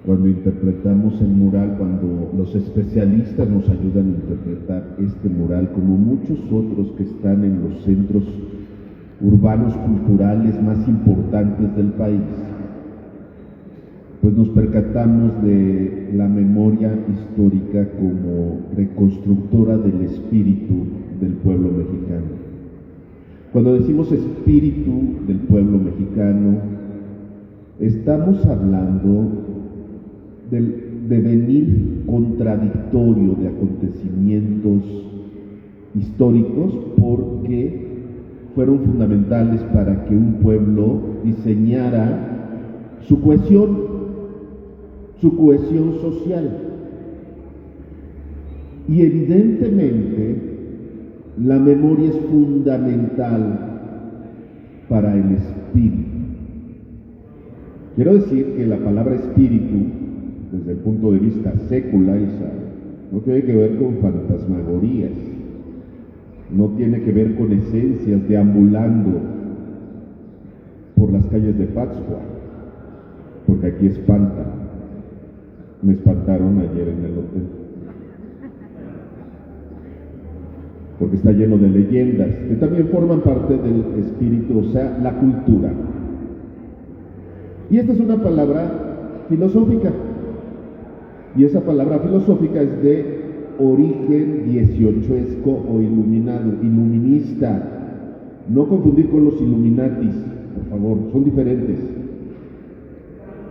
cuando interpretamos el mural, cuando los especialistas nos ayudan a interpretar este mural, como muchos otros que están en los centros urbanos culturales más importantes del país, pues nos percatamos de la memoria histórica como reconstructora del espíritu del pueblo mexicano. Cuando decimos espíritu del pueblo mexicano, estamos hablando del devenir contradictorio de acontecimientos históricos, porque fueron fundamentales para que un pueblo diseñara su cohesión social. Y evidentemente la memoria es fundamental para el espíritu. Quiero decir que la palabra espíritu, desde el punto de vista secular, no tiene que ver con fantasmagorías, no tiene que ver con esencias deambulando por las calles de Pátzcuaro, porque aquí espantan. Me espantaron ayer en el hotel, porque está lleno de leyendas que también forman parte del espíritu, o sea, la cultura. Y esta es una palabra filosófica, y esa palabra filosófica es de origen dieciochesco o iluminista. No confundir con los Illuminatis, por favor, son diferentes.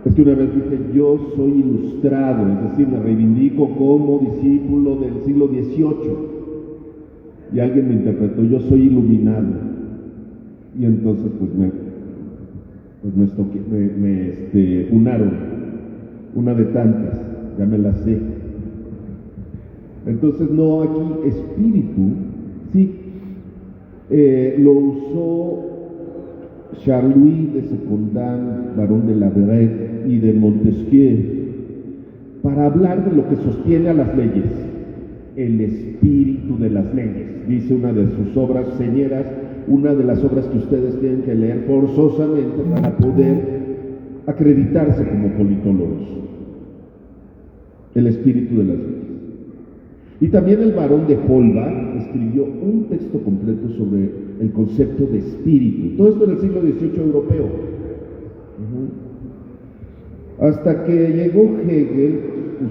Es que una vez dije, yo soy ilustrado, es decir, me reivindico como discípulo del siglo XVIII. Y alguien me interpretó, yo soy iluminado. Y entonces, pues me funaron, una de tantas, ya me la sé. Entonces, no, aquí espíritu, sí, lo usó Charles-Louis de Secondán, Barón de la Verret y de Montesquieu, para hablar de lo que sostiene a las leyes, el espíritu de las leyes. Dice una de sus obras señeras, una de las obras que ustedes tienen que leer forzosamente para poder acreditarse como politólogos, el espíritu de las leyes. Y también el barón de Holbach escribió un texto completo sobre el concepto de espíritu. Todo esto en el siglo XVIII europeo. Hasta que llegó Hegel,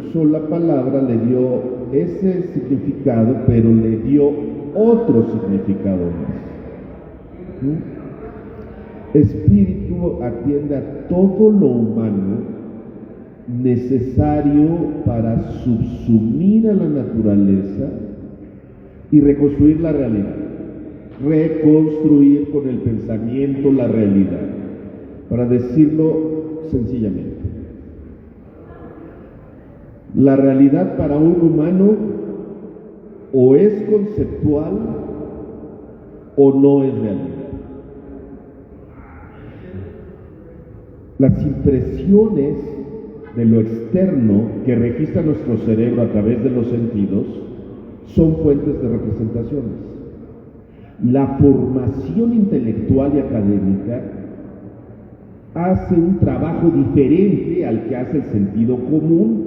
usó la palabra, le dio ese significado, pero le dio otro significado más. Espíritu atiende a todo lo humano necesario para subsumir a la naturaleza y reconstruir la realidad. Reconstruir con el pensamiento la realidad, para decirlo sencillamente. La realidad para un humano o es conceptual o no es realidad. Las impresiones de lo externo que registra nuestro cerebro a través de los sentidos son fuentes de representaciones. La formación intelectual y académica hace un trabajo diferente al que hace el sentido común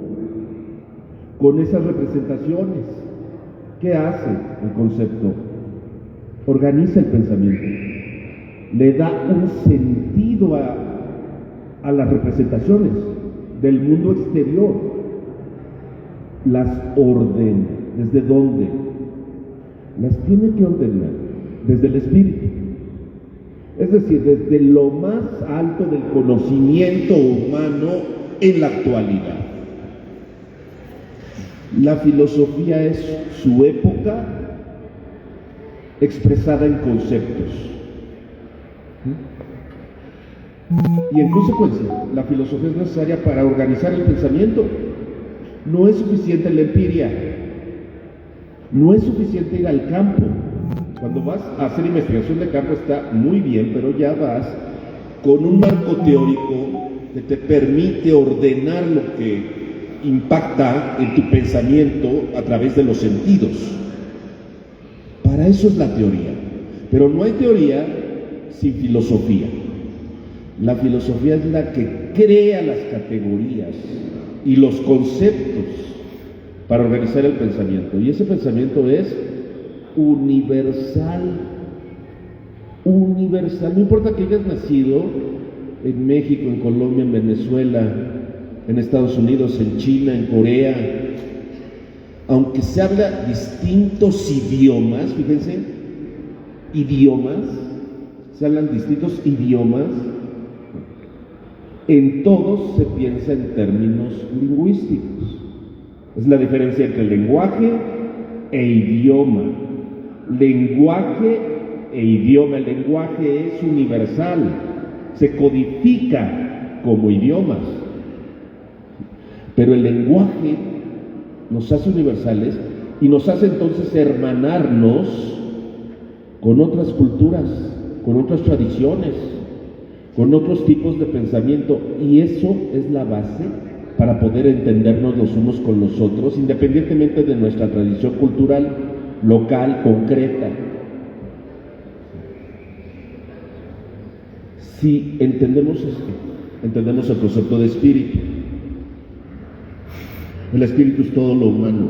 con esas representaciones. ¿Qué hace el concepto? Organiza el pensamiento, le da un sentido a las representaciones del mundo exterior, las ordena. ¿Desde dónde? Las tiene que ordenar desde el espíritu, es decir, desde lo más alto del conocimiento humano en la actualidad. La filosofía es su época expresada en conceptos. Y en consecuencia, la filosofía es necesaria para organizar el pensamiento. No es suficiente la empiria, no es suficiente ir al campo. Cuando vas a hacer investigación de campo está muy bien, pero ya vas con un marco teórico que te permite ordenar lo que impacta en tu pensamiento a través de los sentidos. Para eso es la teoría. Pero no hay teoría sin filosofía. La filosofía es la que crea las categorías y los conceptos para organizar el pensamiento. Y ese pensamiento es universal. Universal. No importa que hayas nacido en México, en Colombia, en Venezuela, en Estados Unidos, en China, en Corea. Aunque se habla distintos idiomas, fíjense, se hablan distintos idiomas, en todos se piensa en términos lingüísticos. Es la diferencia entre lenguaje e idioma. Lenguaje e idioma. El lenguaje es universal, se codifica como idiomas. Pero el lenguaje nos hace universales y nos hace entonces hermanarnos con otras culturas, con otras tradiciones, con otros tipos de pensamiento, y eso es la base para poder entendernos los unos con los otros, independientemente de nuestra tradición cultural, local, concreta. Si entendemos esto, entendemos el concepto de espíritu. El espíritu es todo lo humano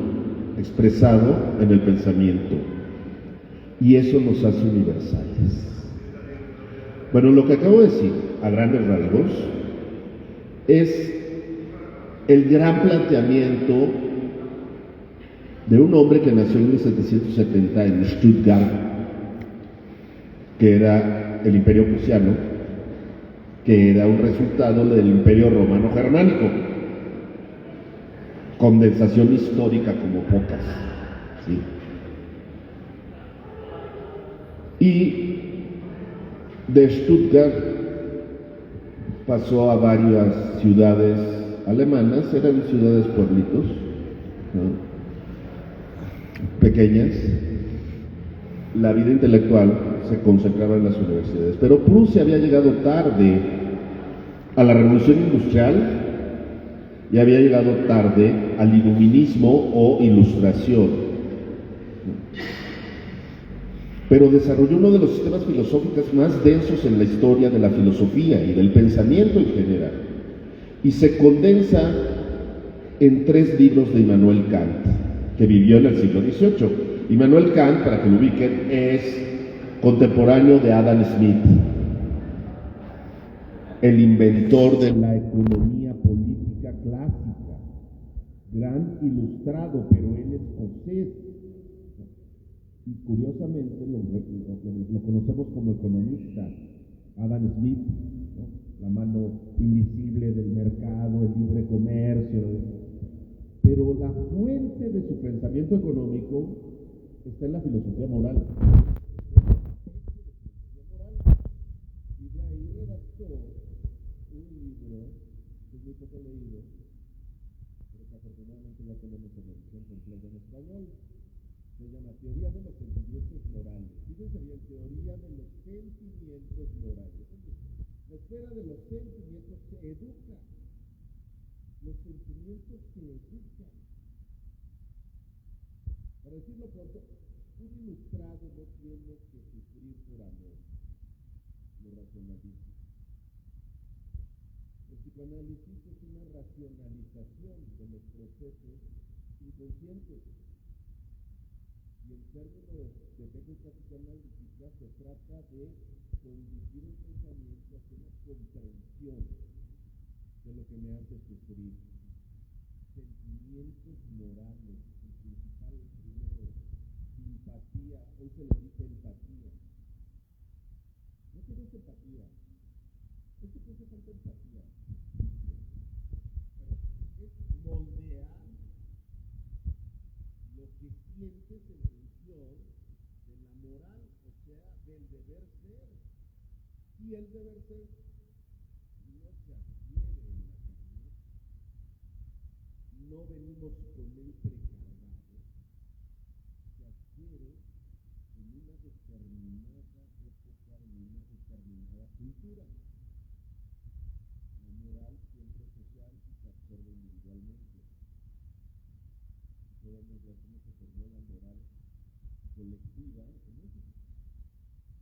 expresado en el pensamiento, y eso nos hace universales. Bueno, lo que acabo de decir, a grandes rasgos, es el gran planteamiento de un hombre que nació en 1770 en Stuttgart, que era el Imperio Prusiano, que era un resultado del Imperio Romano Germánico. Condensación histórica como pocas, ¿sí? Y de Stuttgart pasó a varias ciudades alemanas, eran ciudades pueblitos, ¿no? Pequeñas. La vida intelectual se concentraba en las universidades, pero Prusia había llegado tarde a la revolución industrial y había llegado tarde al iluminismo o ilustración. Pero desarrolló uno de los sistemas filosóficos más densos en la historia de la filosofía y del pensamiento en general. Y se condensa en 3 libros de Immanuel Kant, que vivió en el siglo XVIII. Immanuel Kant, para que lo ubiquen, es contemporáneo de Adam Smith, el inventor de la economía política clásica, gran ilustrado, pero él es escocés. Y curiosamente lo conocemos como economista, Adam Smith, ¿no? La mano invisible del mercado, el libre comercio. Pero la fuente de su pensamiento económico está en la filosofía moral. Y de ahí redactó un libro que es muy poco leído, pero que afortunadamente ya tenemos en versión completa en español. Se llama Teoría de los Sentimientos Morales. Fíjense bien, Teoría de los Sentimientos Morales. La esfera de los sentimientos se educa. Los sentimientos se educan. Para decirlo pronto, un ilustrado no tiene que sufrir por amor. Lo racionaliza. El psicoanálisis es una racionalización de los procesos inconscientes. Y en términos de técnica psicoanalítica se trata de conducir el pensamiento hacia una comprensión de lo que me hace sufrir. Sentimientos morales, el principal primero, simpatía, hoy se le dice empatía. No tienes empatía. Esto que hace falta empatía. Es moldear lo que sientes en función de la moral, o sea, del deber ser. Y el deber ser no se adquiere en la carne, no venimos con él precargado, se adquiere en una determinada época, en una determinada cultura. La moral siempre es social y se absorbe individualmente. Podemos ver cómo se formó la moral colectiva en México.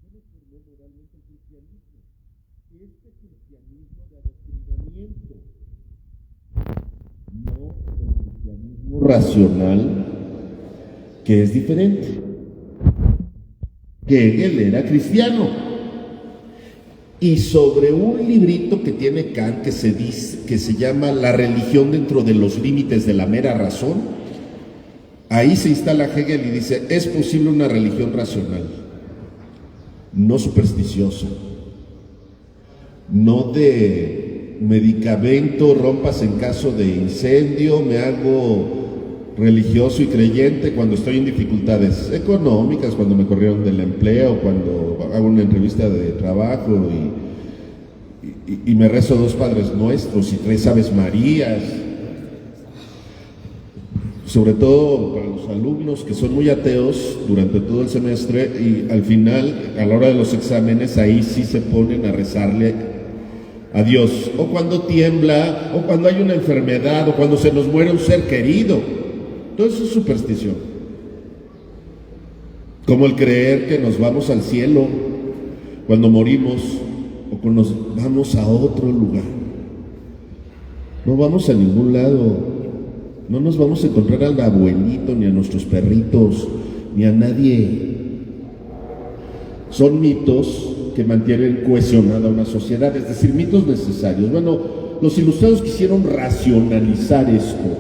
¿Cómo formó moralmente el cristianismo? Este cristianismo de adoctrinamiento no racional que es diferente. Hegel era cristiano. Y sobre un librito que tiene Kant que se llama La religión dentro de los límites de la mera razón, ahí se instala Hegel y dice, es posible una religión racional, no supersticiosa, no de medicamento, rompas en caso de incendio, me hago religioso y creyente cuando estoy en dificultades económicas, cuando me corrieron del empleo, cuando hago una entrevista de trabajo y me rezo 2 Padres Nuestros y 3 Aves Marías. Sobre todo para los alumnos que son muy ateos durante todo el semestre y al final, a la hora de los exámenes, ahí sí se ponen a rezarle a Dios. O cuando tiembla, o cuando hay una enfermedad, o cuando se nos muere un ser querido. Todo eso es superstición. Como el creer que nos vamos al cielo cuando morimos o cuando nos vamos a otro lugar. No vamos a ningún lado. No nos vamos a encontrar al abuelito, ni a nuestros perritos, ni a nadie. Son mitos que mantienen cohesionada una sociedad, es decir, mitos necesarios. Bueno, los ilustrados quisieron racionalizar esto.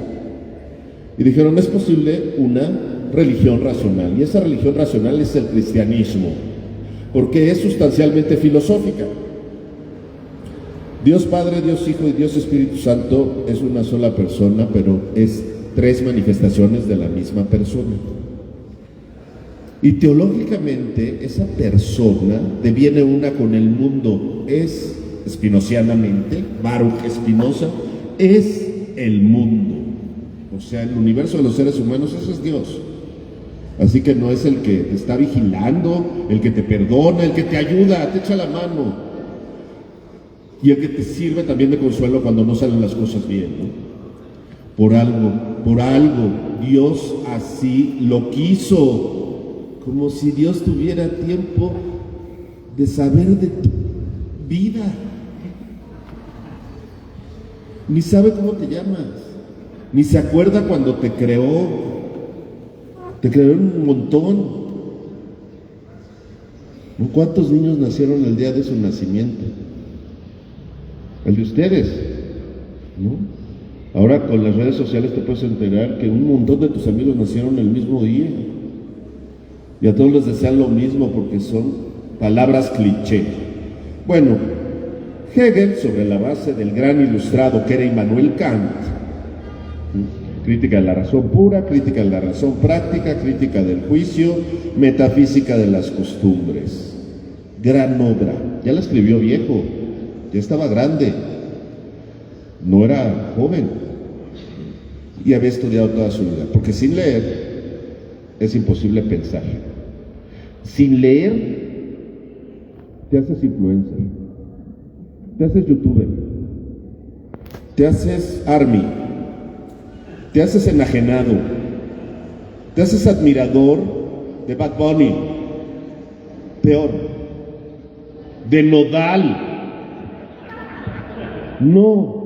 Y dijeron, es posible una religión racional. Y esa religión racional es el cristianismo, porque es sustancialmente filosófica. Dios Padre, Dios Hijo y Dios Espíritu Santo es una sola persona, pero es 3 manifestaciones de la misma persona. Y teológicamente esa persona deviene una con el mundo. Es, espinocianamente, Baruch Spinoza, es el mundo. O sea, el universo de los seres humanos, eso es Dios. Así que no es el que te está vigilando, el que te perdona, el que te ayuda, te echa la mano. Y el que te sirve también de consuelo cuando no salen las cosas bien, ¿no? Por algo, Dios así lo quiso. Como si Dios tuviera tiempo de saber de tu vida. Ni sabe cómo te llamas. Ni se acuerda cuando te creó. Te creó un montón. ¿Cuántos niños nacieron el día de su nacimiento? El de ustedes, ¿no? Ahora con las redes sociales te puedes enterar que un montón de tus amigos nacieron el mismo día. Y a todos les desean lo mismo porque son palabras cliché. Bueno, Hegel, sobre la base del gran ilustrado que era Immanuel Kant, crítica de la razón pura, crítica de la razón práctica, crítica del juicio, metafísica de las costumbres. Gran obra. Ya la escribió viejo, ya estaba grande, no era joven y había estudiado toda su vida, porque sin leer es imposible pensar. Sin leer te haces influencer, te haces youtuber, te haces army, te haces enajenado, te haces admirador de Bad Bunny, peor, de Nodal. No.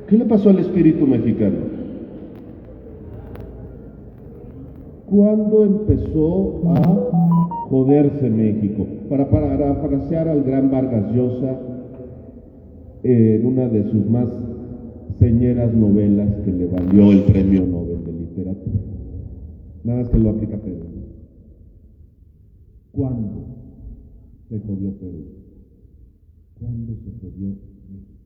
¿Qué le pasó al espíritu mexicano? ¿Cuándo empezó a joderse México? Para parafrasear al gran Vargas Llosa en una de sus más señeras novelas que le valió el premio Nobel de Literatura. Nada más que lo aplica Perú. ¿Cuándo se jodió Perú? ¿Cuándo se jodió México?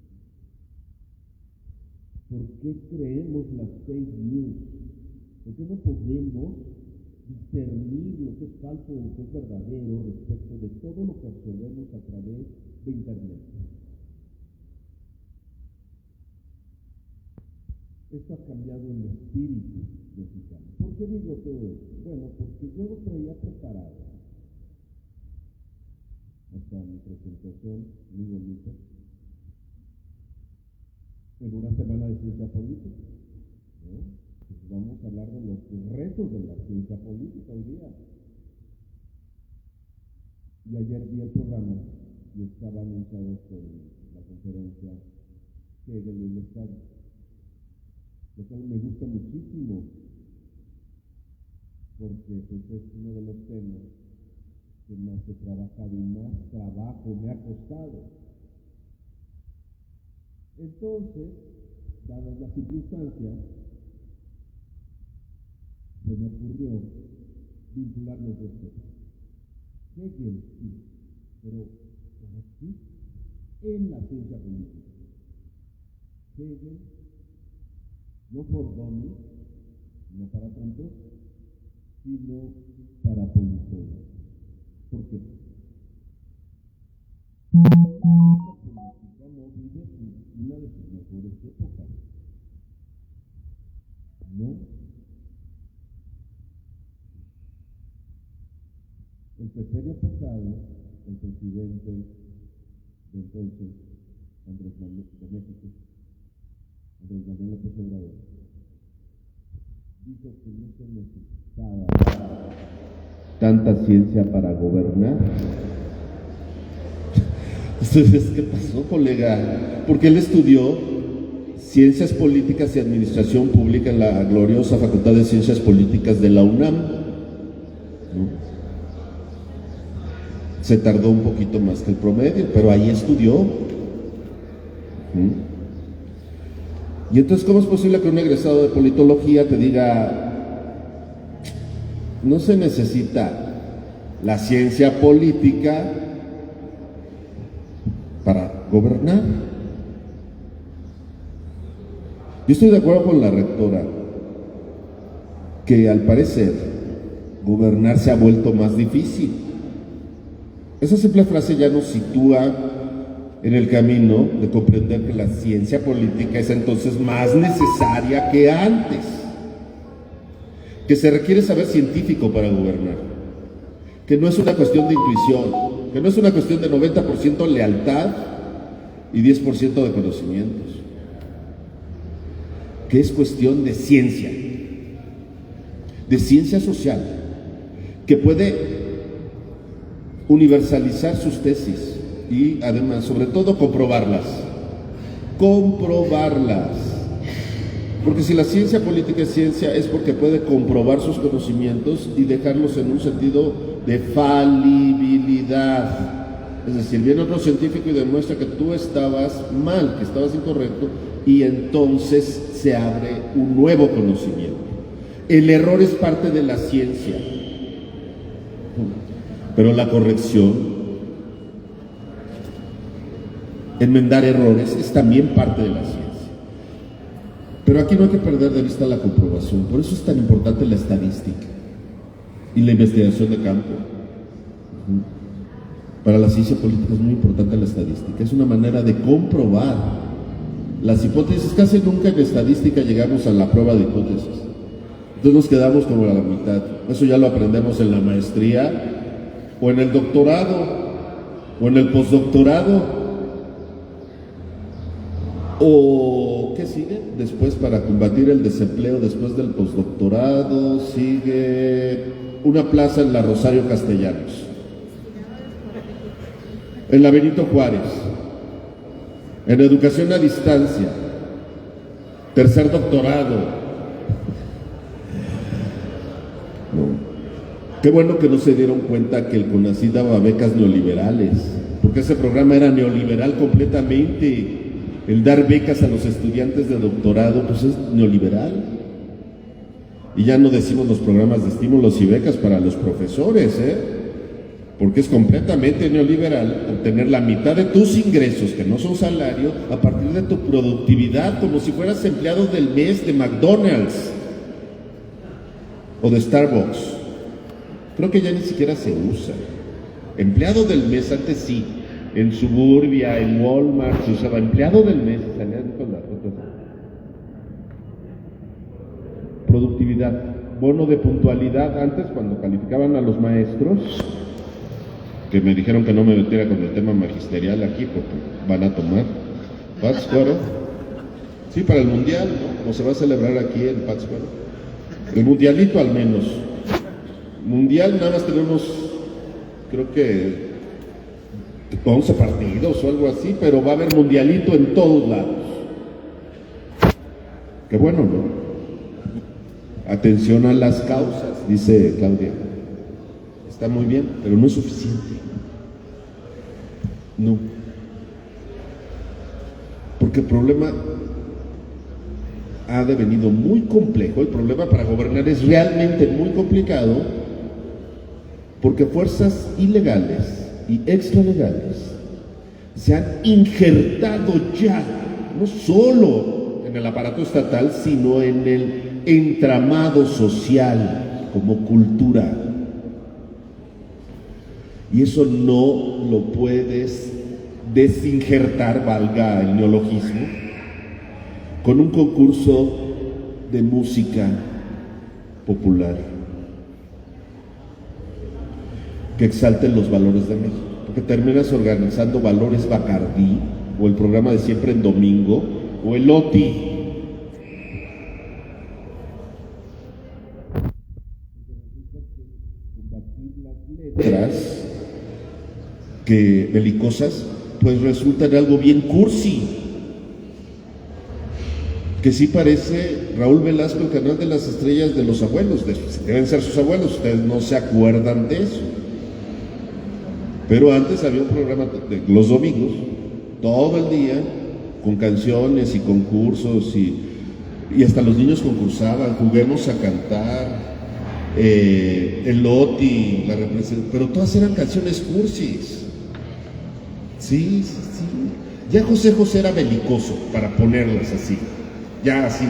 ¿Por qué creemos las fake news? ¿Por qué no podemos discernir lo que es falso de lo que es verdadero respecto de todo lo que absorbemos a través de Internet? Esto ha cambiado el espíritu mexicano. ¿Por qué digo todo esto? Bueno, porque yo lo traía preparado. Hasta mi presentación, muy bonita, en una semana de ciencia política, ¿no? Pues vamos a hablar de los retos de la ciencia política hoy día. Y ayer vi el programa y estaba anunciado por la conferencia Hegel y el Estado. lo cual me gusta muchísimo, porque pues, es uno de los temas que más he trabajado y más trabajo me ha costado. Entonces, dadas las circunstancias, se me ocurrió vincular los dos temas. Hegel, sí, pero aquí, en la ciencia política. Hegel, no por dummies, no para tontos, sino para politólogos. ¿Por qué? La política no vive una de sus mejores épocas. No. El sexenio pasado, el presidente de entonces, Andrés Manuel de México, Andrés Manuel López Obrador, dijo que no se necesitaba tanta ciencia para gobernar. Entonces, ¿qué pasó, colega? Porque él estudió Ciencias Políticas y Administración Pública en la gloriosa Facultad de Ciencias Políticas de la UNAM, ¿no? Se tardó un poquito más que el promedio, pero ahí estudió. Y entonces, ¿cómo es posible que un egresado de politología te diga, no se necesita la ciencia política para gobernar? Yo estoy de acuerdo con la rectora, que al parecer gobernar se ha vuelto más difícil. Esa simple frase ya nos sitúa en el camino de comprender que la ciencia política es entonces más necesaria que antes, que se requiere saber científico para gobernar, que no es una cuestión de intuición, que no es una cuestión de 90% lealtad y 10% de conocimientos, que es cuestión de ciencia social, que puede universalizar sus tesis y además, sobre todo, comprobarlas. Porque si la ciencia política es ciencia, es porque puede comprobar sus conocimientos y dejarlos en un sentido de falibilidad. Es decir, viene otro científico y demuestra que tú estabas mal, que estabas incorrecto, y entonces se abre un nuevo conocimiento. El error es parte de la ciencia, pero la corrección, enmendar errores, es también parte de la ciencia. Pero aquí no hay que perder de vista la comprobación. Por eso es tan importante la estadística y la investigación de campo. Para la ciencia política es muy importante la estadística. Es una manera de comprobar las hipótesis. Casi nunca en estadística llegamos a la prueba de hipótesis. Entonces nos quedamos como a la mitad. Eso ya lo aprendemos en la maestría, o en el doctorado, o en el postdoctorado, o ¿qué sigue? Después, para combatir el desempleo después del postdoctorado, sigue una plaza en la Rosario Castellanos, en la Benito Juárez, en educación a distancia, tercer doctorado. Qué bueno que no se dieron cuenta que el CONACYT daba becas neoliberales, porque ese programa era neoliberal completamente. El dar becas a los estudiantes de doctorado, pues es neoliberal. Y ya no decimos los programas de estímulos y becas para los profesores, porque es completamente neoliberal obtener la mitad de tus ingresos, que no son salario, a partir de tu productividad, como si fueras empleado del mes de McDonald's o de Starbucks. Creo que ya ni siquiera se usa. Empleado del mes, antes sí, en Suburbia, en Walmart, se usaba empleado del mes, salían con las fotos. Productividad, bono de puntualidad. Antes, cuando calificaban a los maestros, que me dijeron que no me metiera con el tema magisterial aquí, porque van a tomar Pátzcuaro. Sí, para el mundial, ¿no? Como se va a celebrar aquí en Pátzcuaro. El mundialito al menos. Mundial nada más tenemos, creo que 11 partidos o algo así, pero va a haber mundialito en todos lados. Qué bueno, ¿no? Atención a las causas, dice Claudia. Está muy bien, pero no es suficiente. No. Porque el problema ha devenido muy complejo. El problema para gobernar es realmente muy complicado, porque fuerzas ilegales y extralegales se han injertado ya, no solo en el aparato estatal, sino en el entramado social como cultura. Y eso no lo puedes desinjertar, valga el neologismo, con un concurso de música popular que exalten los valores de México, porque terminas organizando Valores Bacardí, o el programa de Siempre en Domingo, o el OTI. Letras que belicosas, pues resultan algo bien cursi, que sí parece Raúl Velasco, el canal de las estrellas de los abuelos, deben ser sus abuelos, ustedes no se acuerdan de eso. Pero antes había un programa de los domingos, todo el día, con canciones y concursos, y hasta los niños concursaban, juguemos a cantar, el OTI, la representación, pero todas eran canciones cursis. Sí. Ya José José era belicoso, para ponerlas así, ya así.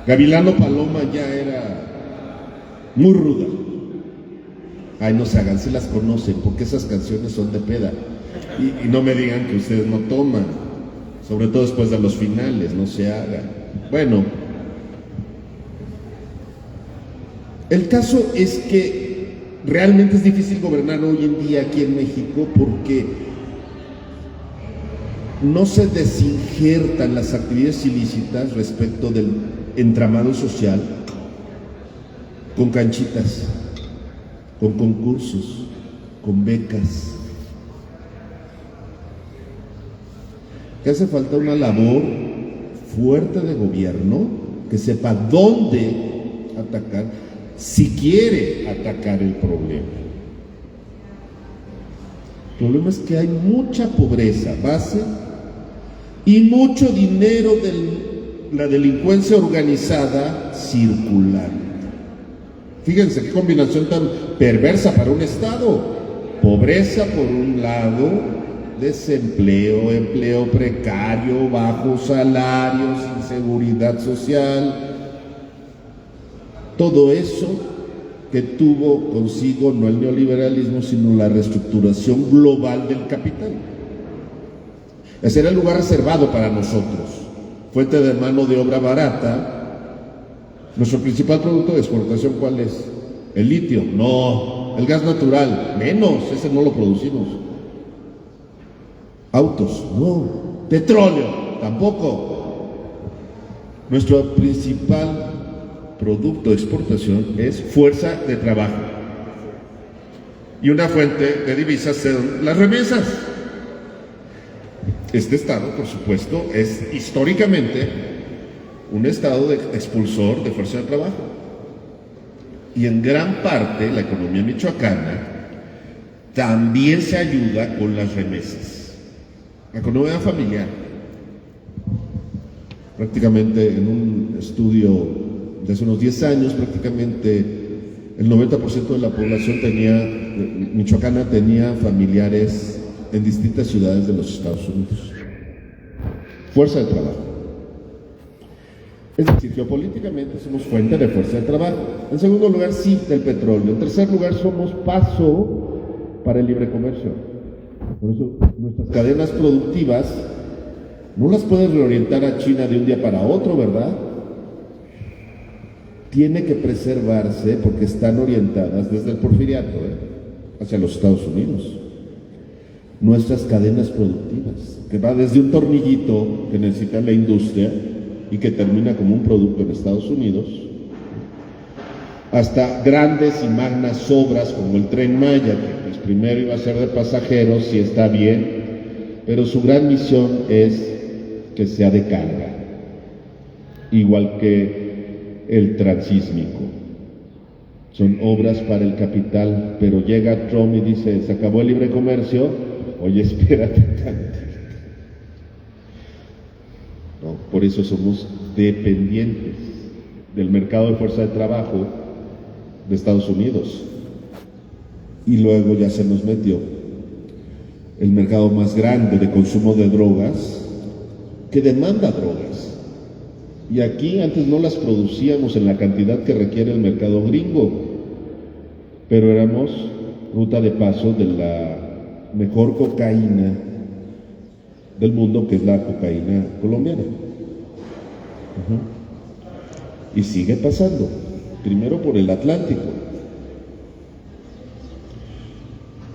Gavilano Paloma ya era muy ruda. Ay, no se hagan, si las conocen, porque esas canciones son de peda. Y no me digan que ustedes no toman, sobre todo después de los finales, no se hagan. Bueno, el caso es que realmente es difícil gobernar hoy en día aquí en México, porque no se desinjertan las actividades ilícitas respecto del entramado social con canchitas, con concursos, con becas. Que hace falta una labor fuerte de gobierno que sepa dónde atacar, si quiere atacar el problema. El problema es que hay mucha pobreza base y mucho dinero de la delincuencia organizada circulando. Fíjense qué combinación tan perversa para un estado. Pobreza por un lado, desempleo, empleo precario, bajos salarios, inseguridad social. Todo eso que tuvo consigo no el neoliberalismo, sino la reestructuración global del capital. Ese era el lugar reservado para nosotros, fuente de mano de obra barata. Nuestro principal producto de exportación, ¿cuál es? El litio, no. El gas natural, menos, ese no lo producimos. Autos, no. Petróleo, tampoco. Nuestro principal producto de exportación es fuerza de trabajo. Y una fuente de divisas son las remesas. Este estado, por supuesto, es históricamente un estado de expulsor de fuerza de trabajo. Y en gran parte la economía michoacana también se ayuda con las remesas. La economía familiar. Prácticamente en un estudio de hace unos 10 años, prácticamente el 90% de la población michoacana tenía familiares en distintas ciudades de los Estados Unidos. Fuerza de trabajo. Es decir, geopolíticamente somos fuente de fuerza de trabajo. En segundo lugar, sí, del petróleo. En tercer lugar, somos paso para el libre comercio. Por eso, nuestras cadenas productivas no las puedes reorientar a China de un día para otro, ¿verdad? Tiene que preservarse porque están orientadas desde el porfiriato, hacia los Estados Unidos. Nuestras cadenas productivas, que va desde un tornillito que necesita la industria y que termina como un producto en Estados Unidos, hasta grandes y magnas obras como el Tren Maya, que pues primero iba a ser de pasajeros, si está bien, pero su gran misión es que sea de carga. igual que el transísmico. Son obras para el capital, pero llega Trump y dice, se acabó el libre comercio, oye, espérate tantito. No, por eso somos dependientes del mercado de fuerza de trabajo de Estados Unidos. Y luego ya se nos metió el mercado más grande de consumo de drogas, que demanda drogas. Y aquí antes no las producíamos en la cantidad que requiere el mercado gringo, pero éramos ruta de paso de la mejor cocaína del mundo, que es la cocaína colombiana. Y sigue pasando, primero por el Atlántico.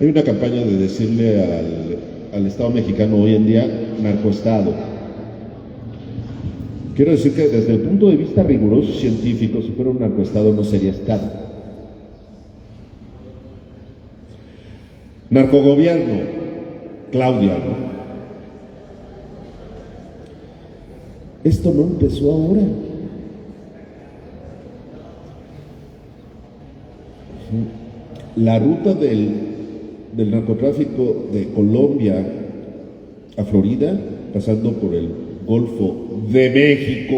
Hay una campaña de decirle al Estado mexicano hoy en día narcoestado. Quiero decir que desde el punto de vista riguroso científico, si fuera un narcoestado no sería Estado. Narcogobierno, Claudia, ¿no? Esto no empezó ahora. La ruta del narcotráfico de Colombia a Florida, pasando por el Golfo de México,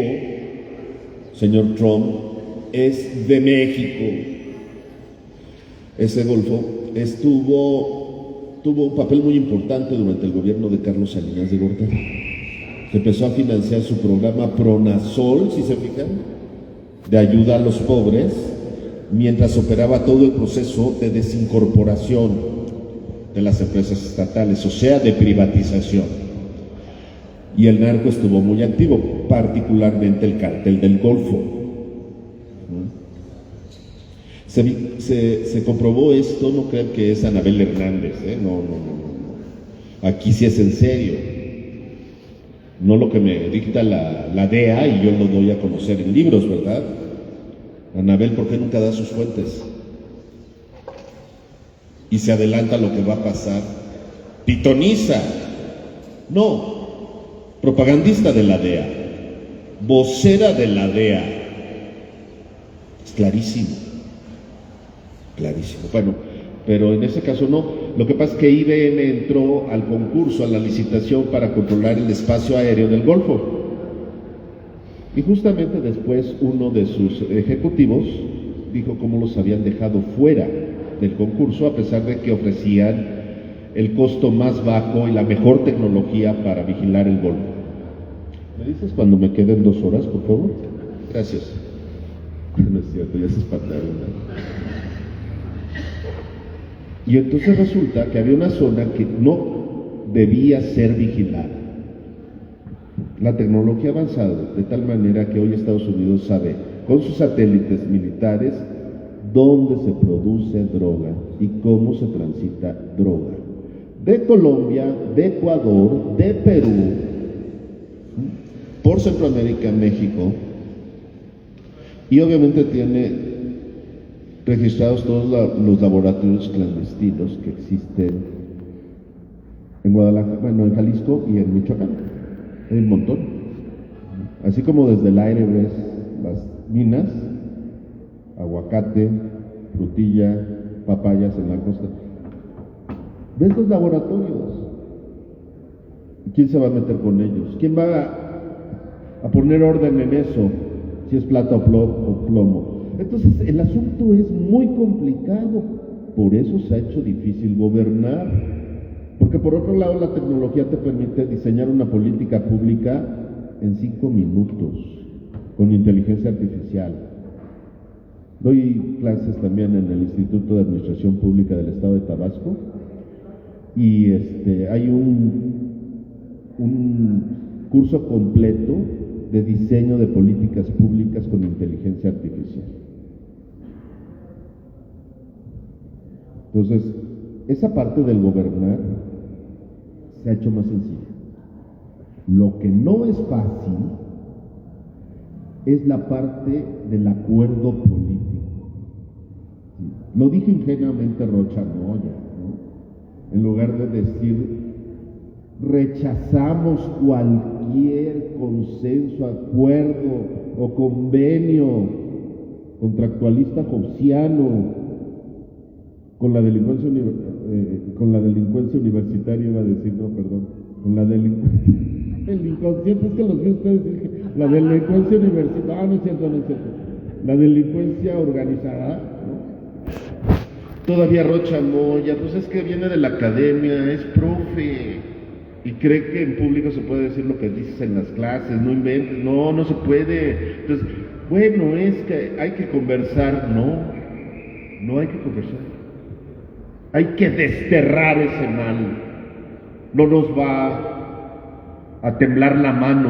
señor Trump, es de México. Ese Golfo tuvo un papel muy importante durante el gobierno de Carlos Salinas de Gortari. Se empezó a financiar su programa Pronasol, si se fijan, de ayuda a los pobres, mientras operaba todo el proceso de desincorporación de las empresas estatales, o sea, de privatización. Y el narco estuvo muy activo, particularmente el cártel del Golfo. Se comprobó esto, no crean que es Anabel Hernández, no. Aquí sí es en serio. No lo que me dicta la DEA y yo lo doy a conocer en libros, ¿verdad? Anabel, ¿por qué nunca da sus fuentes? Y se adelanta lo que va a pasar. Pitoniza. No. Propagandista de la DEA. Vocera de la DEA. Es clarísimo. Clarísimo. Bueno, pero en ese caso no. Lo que pasa es que IBM entró al concurso, a la licitación para controlar el espacio aéreo del Golfo. Y justamente después uno de sus ejecutivos dijo cómo los habían dejado fuera del concurso, a pesar de que ofrecían el costo más bajo y la mejor tecnología para vigilar el Golfo. ¿Me dices cuando me queden 2 horas, por favor? Gracias. No es cierto, ya se espantaron. Y entonces resulta que había una zona que no debía ser vigilada. La tecnología ha avanzado de tal manera que hoy Estados Unidos sabe, con sus satélites militares, dónde se produce droga y cómo se transita droga. De Colombia, de Ecuador, de Perú, por Centroamérica, México, y obviamente tiene registrados todos los laboratorios clandestinos que existen en Guadalajara, bueno, en Jalisco y en Michoacán. Hay un montón. Así como desde el aire ves las minas, aguacate, frutilla, papayas en la costa. ¿Ves los laboratorios? ¿Quién se va a meter con ellos? ¿Quién va a poner orden en eso? Si es plata o plomo. Entonces el asunto es muy complicado, por eso se ha hecho difícil gobernar, porque por otro lado la tecnología te permite diseñar una política pública en 5 minutos, con inteligencia artificial. Doy clases también en el Instituto de Administración Pública del Estado de Tabasco, y hay un curso completo de diseño de políticas públicas con inteligencia artificial. Entonces, esa parte del gobernar se ha hecho más sencilla. Lo que no es fácil es la parte del acuerdo político. Lo dijo ingenuamente Rocha Moya, ¿no? En lugar de decir rechazamos cualquier cualquier consenso, acuerdo o convenio contractualista hobbesiano con la delincuencia universitaria, iba a decir, no, perdón, con la delincuencia, el inconsciente es que los vi ustedes, dije, la delincuencia universitaria, no es cierto, la delincuencia organizada, ¿no? Todavía Rocha Moya, pues es que viene de la academia, es profe, y cree que en público se puede decir lo que dices en las clases, no inventes, no se puede. Entonces, bueno, es que hay que conversar, no hay que conversar. Hay que desterrar ese mal. No nos va a temblar la mano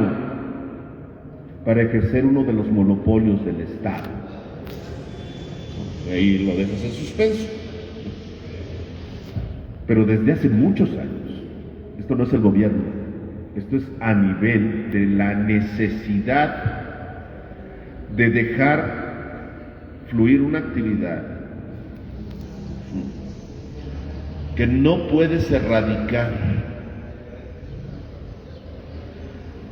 para ejercer uno de los monopolios del Estado. Ahí lo dejas en suspenso. Pero desde hace muchos años, esto no es el gobierno, esto es a nivel de la necesidad de dejar fluir una actividad que no puedes erradicar,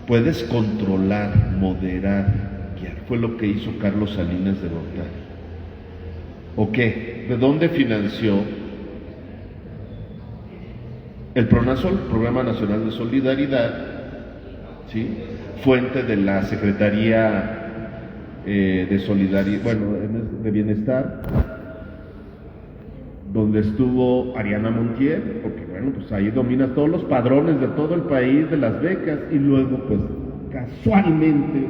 puedes controlar, moderar, guiar. Fue lo que hizo Carlos Salinas de Gortari. ¿O qué? ¿De dónde financió el PRONASOL, Programa Nacional de Solidaridad? ¿Sí? Fuente de la Secretaría de Solidaridad, de Bienestar, donde estuvo Ariana Montiel, porque pues ahí domina todos los padrones de todo el país de las becas, y luego pues casualmente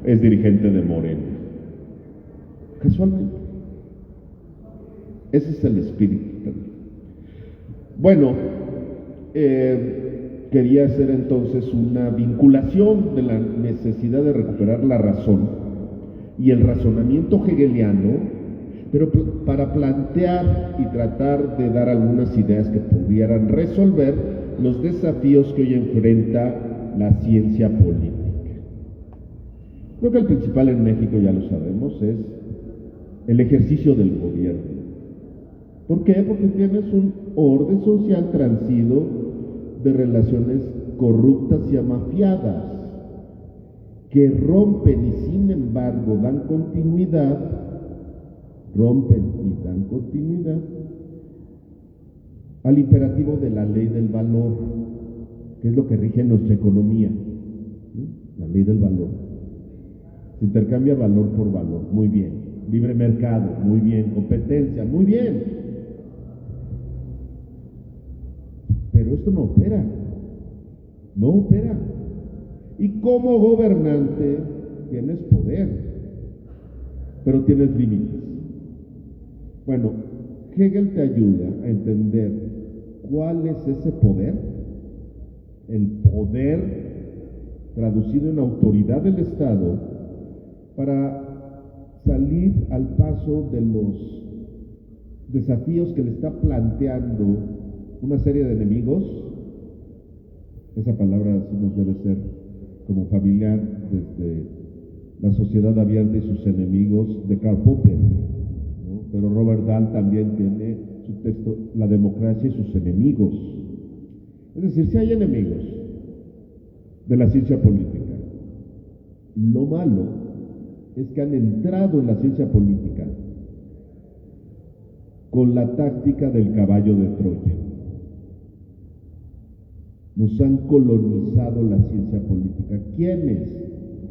es dirigente de Morena. Casualmente. Ese es el espíritu también. Bueno, quería hacer entonces una vinculación de la necesidad de recuperar la razón y el razonamiento hegeliano, pero para plantear y tratar de dar algunas ideas que pudieran resolver los desafíos que hoy enfrenta la ciencia política. Creo que el principal en México, ya lo sabemos, es el ejercicio del gobierno. ¿Por qué? Porque tienes un orden social transido de relaciones corruptas y amafiadas que rompen y sin embargo dan continuidad al imperativo de la ley del valor, que es lo que rige nuestra economía, ¿no? La ley del valor. Se intercambia valor por valor, muy bien. Libre mercado, muy bien. Competencia, muy bien. Pero esto no opera. Y como gobernante tienes poder, pero tienes límites. Bueno, Hegel te ayuda a entender cuál es ese poder, el poder traducido en autoridad del Estado, para salir al paso de los desafíos que le está planteando una serie de enemigos. Esa palabra sí nos debe ser como familiar desde La Sociedad Abierta y sus enemigos de Karl Popper, ¿no? Pero Robert Dahl también tiene su texto La democracia y sus enemigos. Es decir, si hay enemigos de la ciencia política, lo malo es que han entrado en la ciencia política con la táctica del caballo de Troya. Nos han colonizado la ciencia política. ¿Quiénes?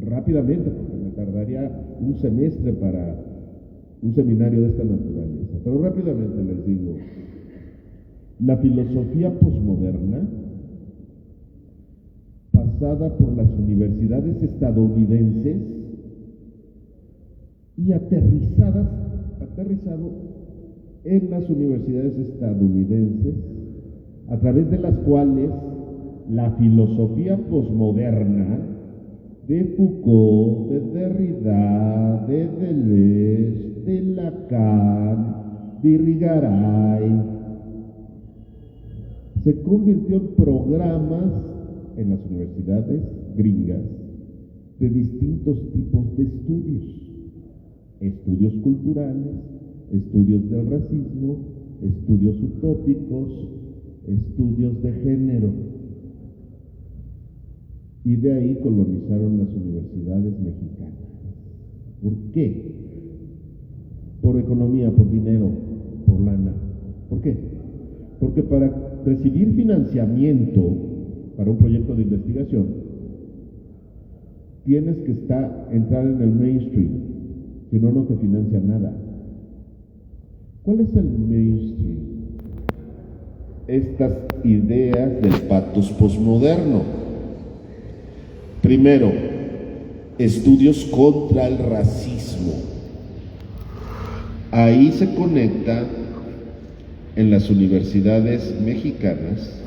Rápidamente, porque me tardaría un semestre para un seminario de esta naturaleza, pero rápidamente les digo: la filosofía posmoderna, pasada por las universidades estadounidenses y aterrizado en las universidades estadounidenses, a través de las cuales la filosofía posmoderna de Foucault, de Derrida, de Deleuze, de Lacan, de Irigaray, se convirtió en programas en las universidades gringas de distintos tipos de estudios culturales, estudios del racismo, estudios utópicos, estudios de género. Y de ahí colonizaron las universidades mexicanas. ¿Por qué? Por economía, por dinero, por lana. ¿Por qué? Porque para recibir financiamiento para un proyecto de investigación, tienes que entrar en el mainstream, si no, no te financia nada. ¿Cuál es el mainstream? Estas ideas del pathos posmoderno. Primero, estudios contra el racismo. Ahí se conecta en las universidades mexicanas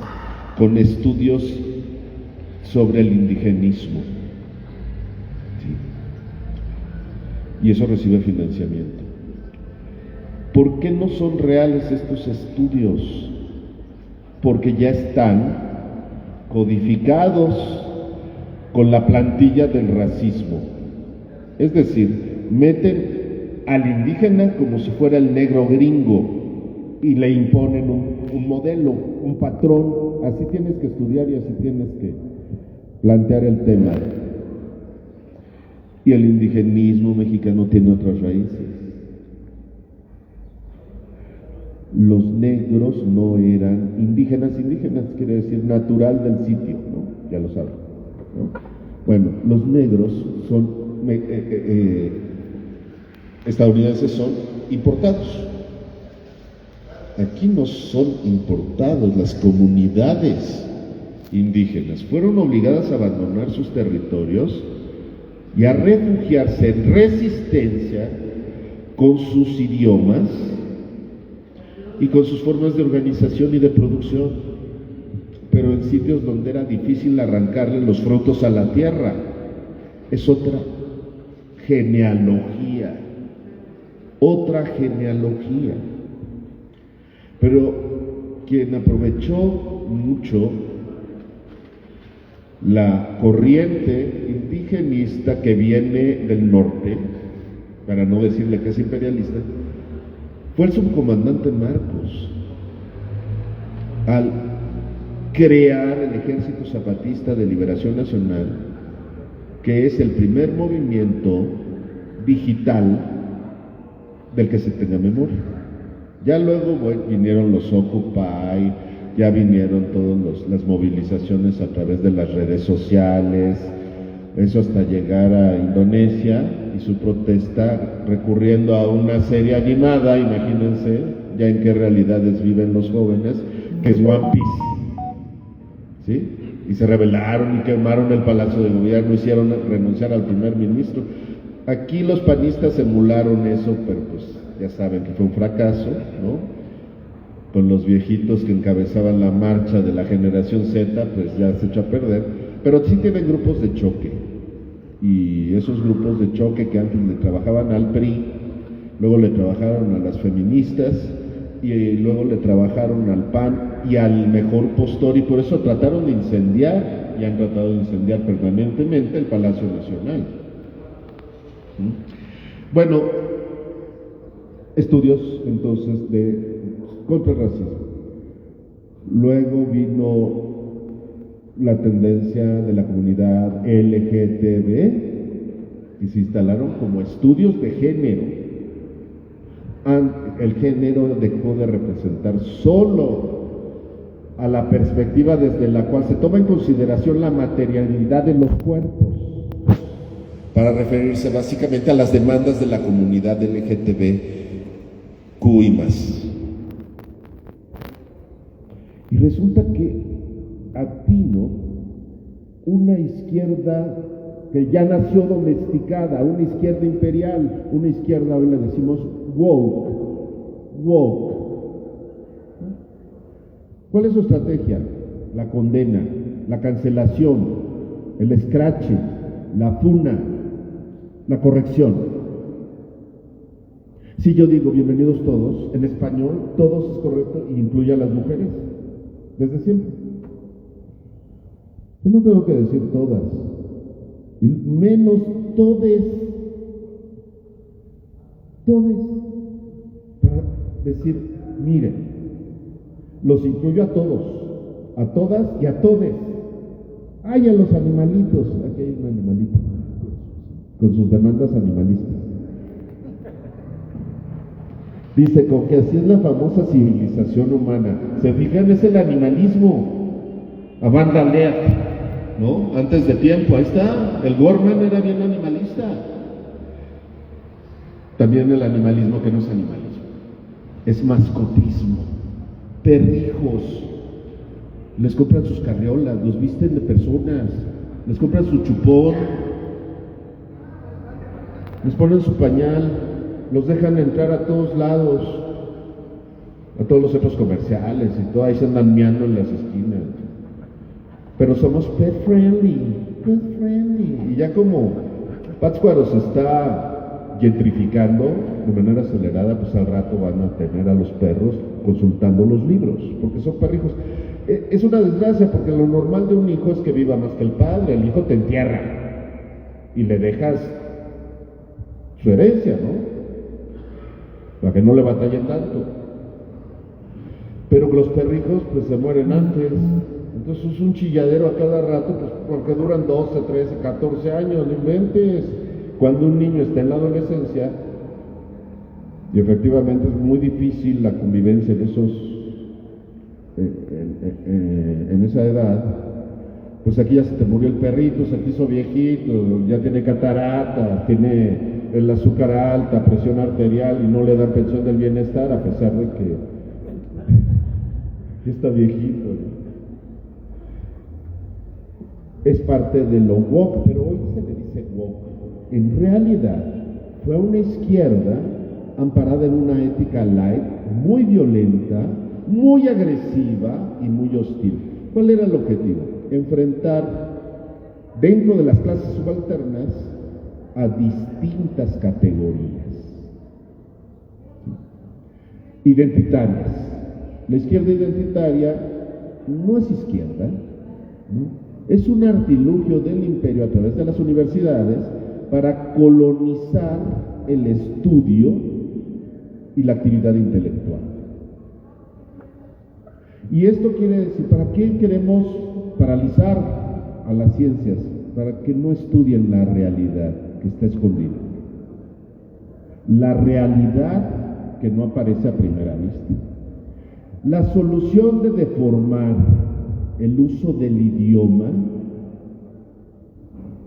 con estudios sobre el indigenismo. ¿Sí? Y eso recibe financiamiento. ¿Por qué no son reales estos estudios? Porque ya están codificados con la plantilla del racismo. Es decir, meten al indígena como si fuera el negro gringo y le imponen un modelo, un patrón. Así tienes que estudiar y así tienes que plantear el tema. Y el indigenismo mexicano tiene otras raíces. Los negros no eran indígenas quiere decir natural del sitio, ¿no? Ya lo saben, ¿no? Bueno, los negros son estadounidenses, son importados. Aquí no son importados. Las comunidades indígenas fueron obligadas a abandonar sus territorios y a refugiarse en resistencia con sus idiomas y con sus formas de organización y de producción, pero en sitios donde era difícil arrancarle los frutos a la tierra. Es otra genealogía. Pero quien aprovechó mucho la corriente indigenista que viene del norte, para no decirle que es imperialista, fue el subcomandante Marcos. Al crear el Ejército Zapatista de Liberación Nacional, que es el primer movimiento digital del que se tenga memoria. Ya luego vinieron los Occupy, ya vinieron todas las movilizaciones a través de las redes sociales, eso hasta llegar a Indonesia y su protesta recurriendo a una serie animada, imagínense ya en qué realidades viven los jóvenes, que es One Piece, ¿sí? Y se rebelaron y quemaron el Palacio de Gobierno, hicieron renunciar al primer ministro. Aquí los panistas emularon eso, pero pues ya saben que fue un fracaso, ¿no? Con los viejitos que encabezaban la marcha de la generación Z, pues ya se echó a perder. Pero sí tienen grupos de choque, y esos grupos de choque que antes le trabajaban al PRI, luego le trabajaron a las feministas, y luego le trabajaron al PAN y al mejor postor, y por eso trataron de incendiar, y han tratado de incendiar permanentemente el Palacio Nacional. Bueno, estudios entonces contra el racismo. Luego vino la tendencia de la comunidad LGTB y se instalaron como estudios de género. El género dejó de representar solo a la perspectiva desde la cual se toma en consideración la materialidad de los cuerpos, para referirse básicamente a las demandas de la comunidad LGTBQ y más. Y resulta que vino una izquierda que ya nació domesticada, una izquierda imperial, una izquierda, hoy le decimos woke. ¿Cuál es su estrategia? La condena, la cancelación, el escrache, la funa, la corrección. Si yo digo bienvenidos todos, en español todos es correcto y incluye a las mujeres, desde siempre. Yo no tengo que decir todas, y menos todes, para decir, miren, los incluyo a todos, a todas y a todes. Ay, a los animalitos. Aquí hay un animalito con sus demandas animalistas. Dice, con que así es la famosa civilización humana. ¿Se fijan? Es el animalismo. Amanda Lear, ¿no? Antes de tiempo, ahí está. El Gorman era bien animalista. También el animalismo que no es animalismo. Es mascotismo. Perrijos. Les compran sus carriolas, los visten de personas, les compran su chupón, les ponen su pañal, los dejan entrar a todos lados, a todos los centros comerciales y todo, ahí se andan meando en las esquinas. Pero somos pet friendly. Y ya como Pátzcuaro se está gentrificando de manera acelerada, pues al rato van a tener a los perros consultando los libros, porque son perrijos. Es una desgracia, porque lo normal de un hijo es que viva más que el padre. El hijo te entierra y le dejas su herencia, ¿no? Para que no le batallen tanto. Pero los perrijos pues se mueren antes. Entonces es un chilladero a cada rato, pues porque duran 12, 13, 14 años, no inventes. Cuando un niño está en la adolescencia, y efectivamente es muy difícil la convivencia en esa edad, pues aquí ya se te murió el perrito, se te hizo viejito, ya tiene catarata, tiene el azúcar alta, presión arterial y no le dan pensión del bienestar a pesar de que está viejito, ¿no? Es parte de lo woke, pero hoy se le dice woke. En realidad fue una izquierda amparada en una ética light, muy violenta, muy agresiva y muy hostil. ¿Cuál era el objetivo? Enfrentar dentro de las clases subalternas a distintas categorías identitarias. La izquierda identitaria no es izquierda, ¿no? Es un artilugio del imperio a través de las universidades para colonizar el estudio y la actividad intelectual. Y esto quiere decir, ¿para qué queremos paralizar a las ciencias? Para que no estudien la realidad que está escondida. La realidad que no aparece a primera vista. La solución de deformar el uso del idioma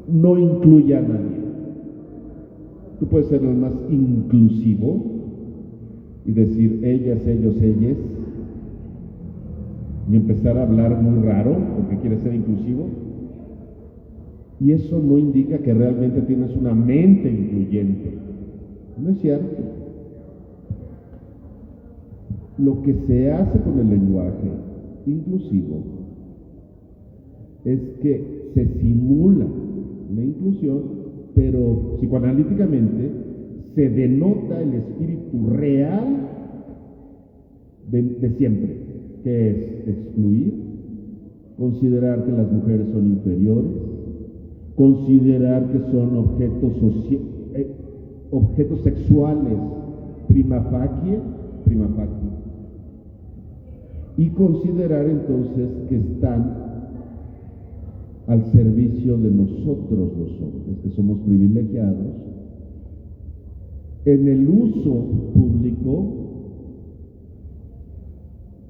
no incluye a nadie. Tú puedes ser el más inclusivo y decir ellas, ellos, ellas, y empezar a hablar muy raro porque quieres ser inclusivo, y eso no indica que realmente tienes una mente incluyente. No es cierto. Lo que se hace con el lenguaje inclusivo es que se simula la inclusión, pero psicoanalíticamente se denota el espíritu real de siempre, que es excluir, considerar que las mujeres son inferiores, considerar que son objetos sexuales prima facie, y considerar entonces que están al servicio de nosotros los hombres, que somos privilegiados, en el uso público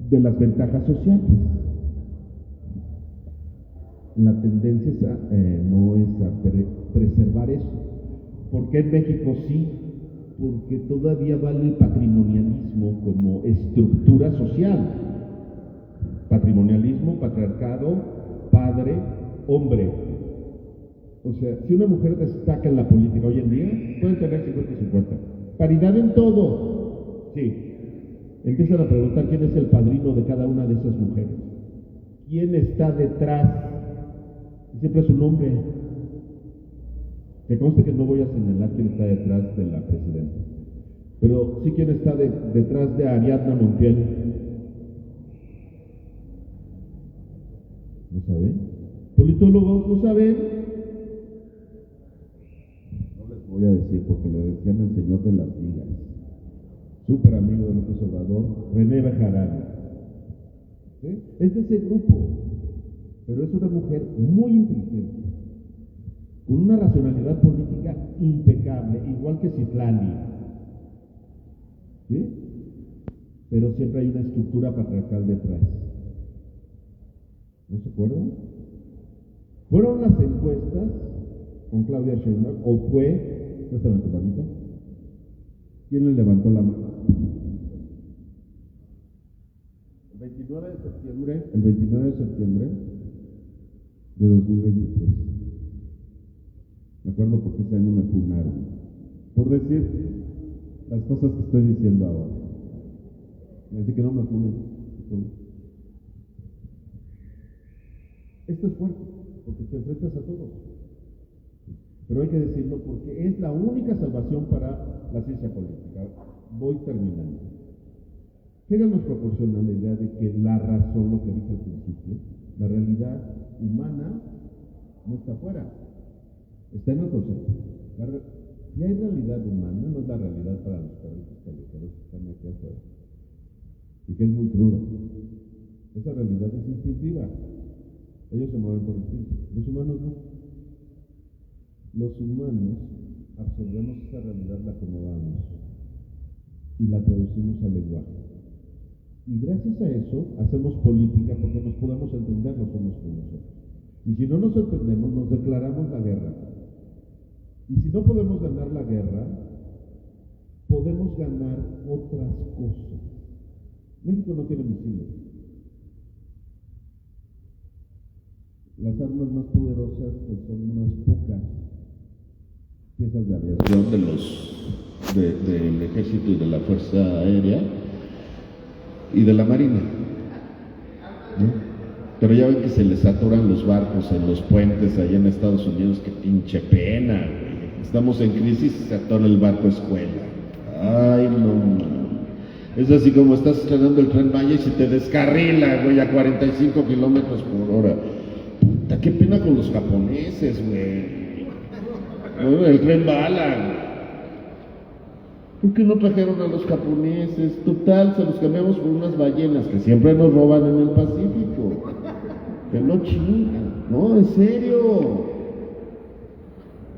de las ventajas sociales. La tendencia no es a preservar eso. ¿Por qué en México sí? Porque todavía vale el patrimonialismo como estructura social. Patrimonialismo, patriarcado, padre, hombre. O sea, si una mujer destaca en la política hoy en día, pueden tener 50 y 50. Paridad en todo. Sí. Empiezan a preguntar quién es el padrino de cada una de esas mujeres. ¿Quién está detrás? Y siempre es un hombre. Que conste que no voy a señalar quién está detrás de la presidenta. Pero sí quién está detrás de Ariadna Montiel. ¿No saben? Politólogos, ¿no saben? No les voy a decir porque le decían el señor de las ligas. Súper amigo de López Obrador, René Bejarano. ¿Sí? Es de ese grupo. pero es una mujer muy inteligente, con una racionalidad política impecable, igual que Citlali, ¿sí? Pero siempre hay una estructura patriarcal detrás. ¿No se acuerdan? ¿Fueron las encuestas con Claudia Sheinbaum o fue, préstame tu manita, quién le levantó la mano? El 29 de septiembre de 2023. Me acuerdo porque ese año me funaron por decir las cosas que estoy diciendo ahora. Así que no me funen. Esto es fuerte, porque te enfrentas a todos. Pero hay que decirlo porque es la única salvación para la ciencia política. Voy terminando. Hegel nos proporciona la idea de que la razón, lo que dije al principio, la realidad humana no está afuera, está en el concepto. Si hay realidad humana, no es la realidad para los perritos callejeros que están aquí afuera, y que es muy cruda. Esa realidad es instintiva. Ellos se mueven por instinto. Los humanos no. Los humanos absorbemos esa realidad, la acomodamos y la traducimos al lenguaje. Y gracias a eso hacemos política porque nos podemos entender los unos con los otros. Y si no nos entendemos, nos declaramos la guerra. Y si no podemos ganar la guerra, podemos ganar otras cosas. México no tiene misiles. Las armas más poderosas pues, son unas pocas piezas de aviación del ejército y de la fuerza aérea y de la marina, ¿no? Pero ya ven que se les atoran los barcos en los puentes allá en Estados Unidos, que pinche pena, güey. Estamos en crisis y se atora el barco escuela. Ay, no. Es así como estás estrenando el Tren Maya y se te descarrila, güey, a 45 kilómetros por hora. Puta, qué pena con los japoneses, güey. ¿No? El tren bala, güey. ¿Por qué no trajeron a los japoneses? Total, se los cambiamos por unas ballenas que siempre nos roban en el Pacífico. Que no chingan, no, en serio.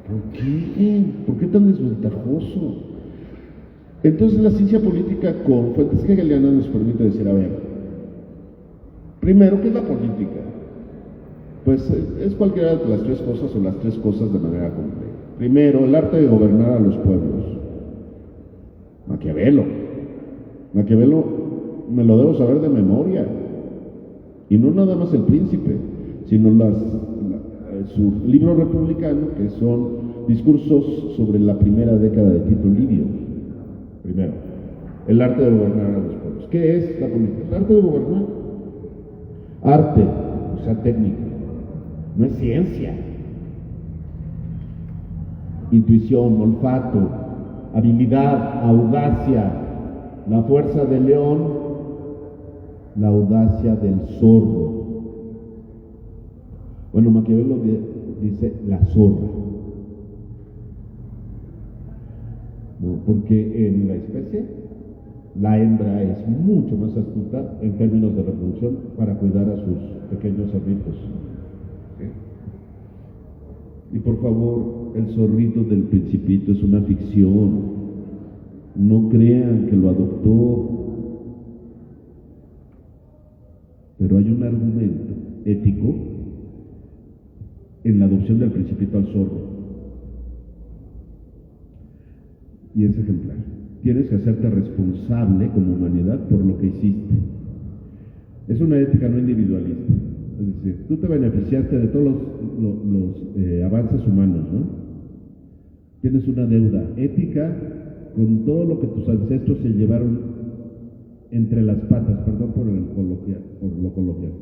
¿Por qué? ¿Por qué tan desventajoso? Entonces la ciencia política con fuentes hegelianas nos permite decir, a ver, primero, ¿qué es la política? Pues es cualquiera de las tres cosas o las tres cosas de manera completa. Primero, el arte de gobernar a los pueblos. Maquiavelo me lo debo saber de memoria, y no nada más El Príncipe, sino su libro republicano, que son discursos sobre la primera década de Tito Livio. Primero, el arte de gobernar a los pueblos. ¿Qué es la política? El arte de gobernar. Arte, o sea, técnica, no es ciencia. Intuición, olfato, habilidad, audacia, la fuerza del león, la audacia del zorro. Bueno, Maquiavelo dice la zorra, ¿no? Porque en la especie la hembra es mucho más astuta en términos de reproducción para cuidar a sus pequeños cerditos. Y por favor, el zorrito del Principito es una ficción. No crean que lo adoptó. Pero hay un argumento ético en la adopción del Principito al zorro. Y es ejemplar. Tienes que hacerte responsable como humanidad por lo que hiciste. Es una ética no individualista. Es decir, tú te beneficiaste de todos los avances humanos, ¿no? Tienes una deuda ética con todo lo que tus ancestros se llevaron entre las patas, perdón por lo coloquial.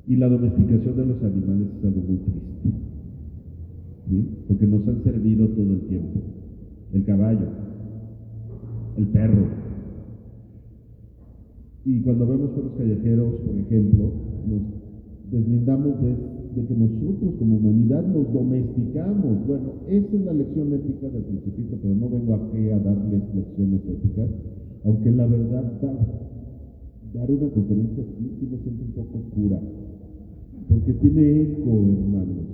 Y la domesticación de los animales es algo muy triste, ¿sí? Porque nos han servido todo el tiempo. El caballo, el perro. Y cuando vemos perros callejeros, por ejemplo, nos deslindamos de que nosotros como humanidad nos domesticamos. Bueno, esa es la lección ética del Principito, pero no vengo aquí a darles lecciones éticas, aunque la verdad dar una conferencia aquí sí me siento un poco cura, porque tiene eco, hermanos.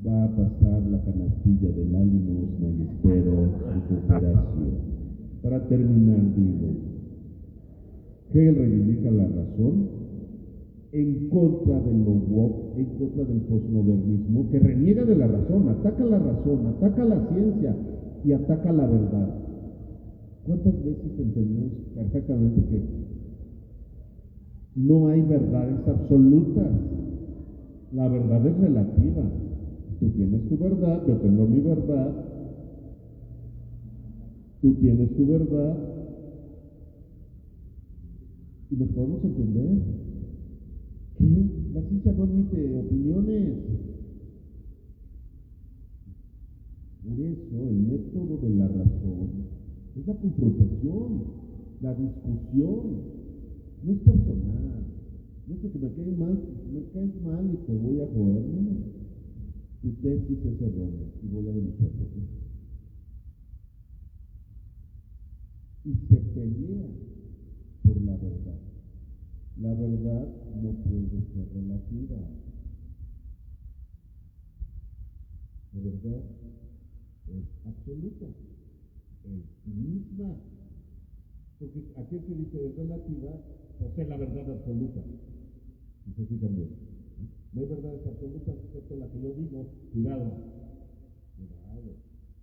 Va a pasar la canastilla de la limosna y espero su cooperación. Para terminar, digo, Hegel reivindica la razón en contra de lo woke, en contra del posmodernismo, que reniega de la razón, ataca la ciencia y ataca la verdad. ¿Cuántas veces entendemos perfectamente que no hay verdades absolutas? La verdad es relativa. Tú tienes tu verdad, yo tengo mi verdad, tú tienes tu verdad, y nos podemos entender. ¿Qué? La ciencia no admite opiniones. Por eso el método de la razón es la confrontación, la discusión. No es personal. No es que me caes mal y te voy a joder. No. Tu tesis es errónea y voy a demostrarlo. Y se pelea por la verdad. La verdad no puede ser relativa. La verdad es absoluta, es misma. Porque aquel que dice es relativa, posee la verdad absoluta. Y se fijan bien. No hay verdades absolutas excepto la que yo digo. Cuidado.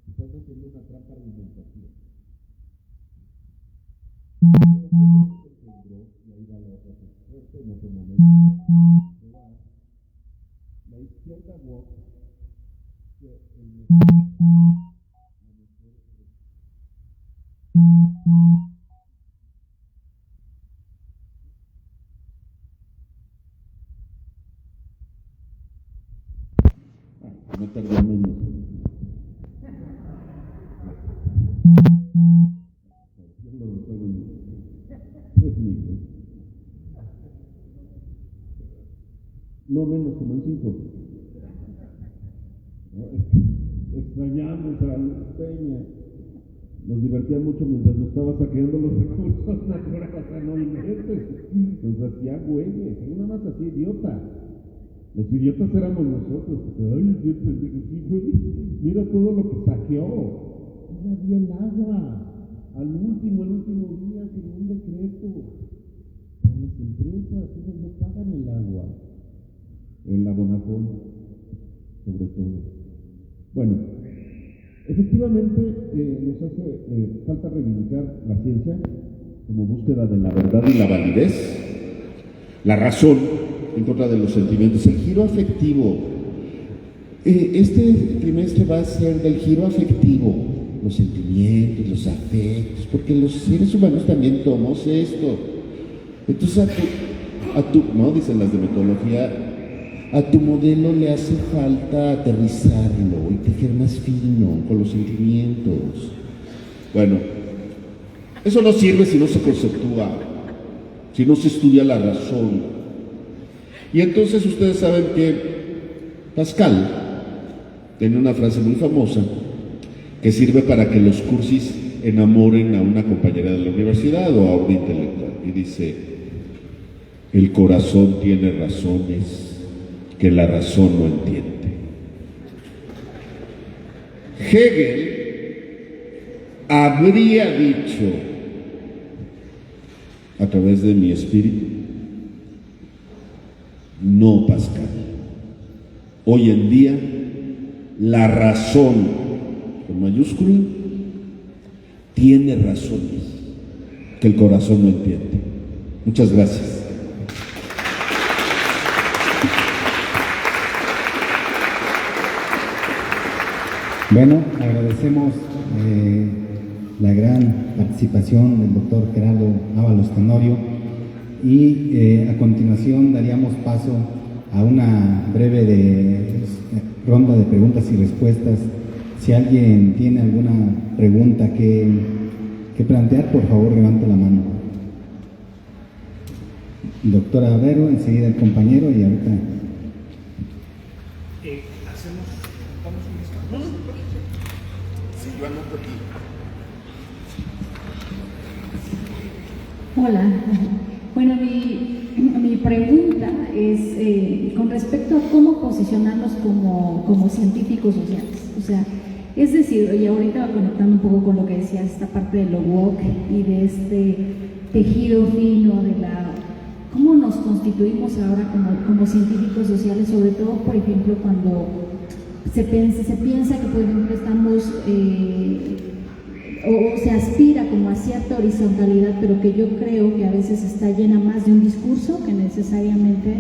Estás haciendo una trampa argumentativa. Y ahí va la otra respuesta en otro momento. La izquierda woke, no tardó menos. Yo lo recuerdo en 3 minutos. No menos, como en 5. Extrañamos a Luz Peña. Nos divertía mucho mientras nos estaba saqueando los recursos naturales, no inventes. Nos hacía güeyes, nada más así idiota. Los idiotas éramos nosotros. Ay, qué pendejo, sí, güey. Mira todo lo que saqueó. Todavía el agua. El último día, sin un decreto. Para las empresas, ellas no pagan el agua. El abonajón, sobre todo. Bueno, efectivamente nos hace falta reivindicar la ciencia como búsqueda de la verdad y la validez, la razón en contra de los sentimientos, el giro afectivo. Este trimestre va a ser del giro afectivo, los sentimientos, los afectos, porque los seres humanos también tomamos esto. Entonces no, dicen las de metodología, a tu modelo le hace falta aterrizarlo y tejer más fino con los sentimientos. Bueno, eso no sirve si no se conceptúa, si no se estudia la razón. Y entonces ustedes saben que Pascal tiene una frase muy famosa que sirve para que los cursis enamoren a una compañera de la universidad o a un intelectual. Y dice, el corazón tiene razones que la razón no entiende. Hegel habría dicho, a través de mi espíritu, no, Pascal. Hoy en día, la razón, con mayúscula, tiene razones que el corazón no entiende. Muchas gracias. Bueno, agradecemos la gran participación del doctor Gerardo Ábalos Tenorio y a continuación daríamos paso a una breve ronda de preguntas y respuestas. Si alguien tiene alguna pregunta que plantear, por favor levante la mano. Doctora Avero, enseguida el compañero y ahorita... Sí, yo anoto aquí. Hola. Bueno, mi pregunta es con respecto a cómo posicionarnos como científicos sociales. O sea, es decir, y ahorita conectando un poco con lo que decías, esta parte de lo woke y de este tejido fino de cómo nos constituimos ahora como científicos sociales, sobre todo, por ejemplo, cuando se piensa que, por ejemplo, estamos o se aspira como a cierta horizontalidad, pero que yo creo que a veces está llena más de un discurso que necesariamente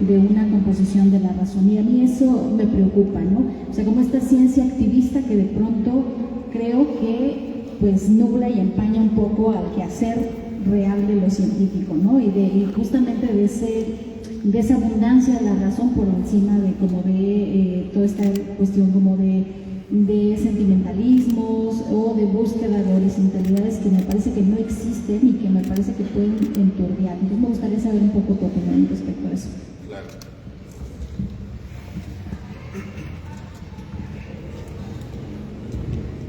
de una composición de la razón. Y a mí eso me preocupa, ¿no? O sea, como esta ciencia activista que de pronto creo que pues nubla y empaña un poco al quehacer real de lo científico, ¿no? Y justamente de esa abundancia de la razón por encima de toda esta cuestión como de sentimentalismos o de búsqueda de horizontalidades que me parece que no existen y que me parece que pueden enturbiar. Entonces me gustaría saber un poco tu opinión respecto a eso. Claro.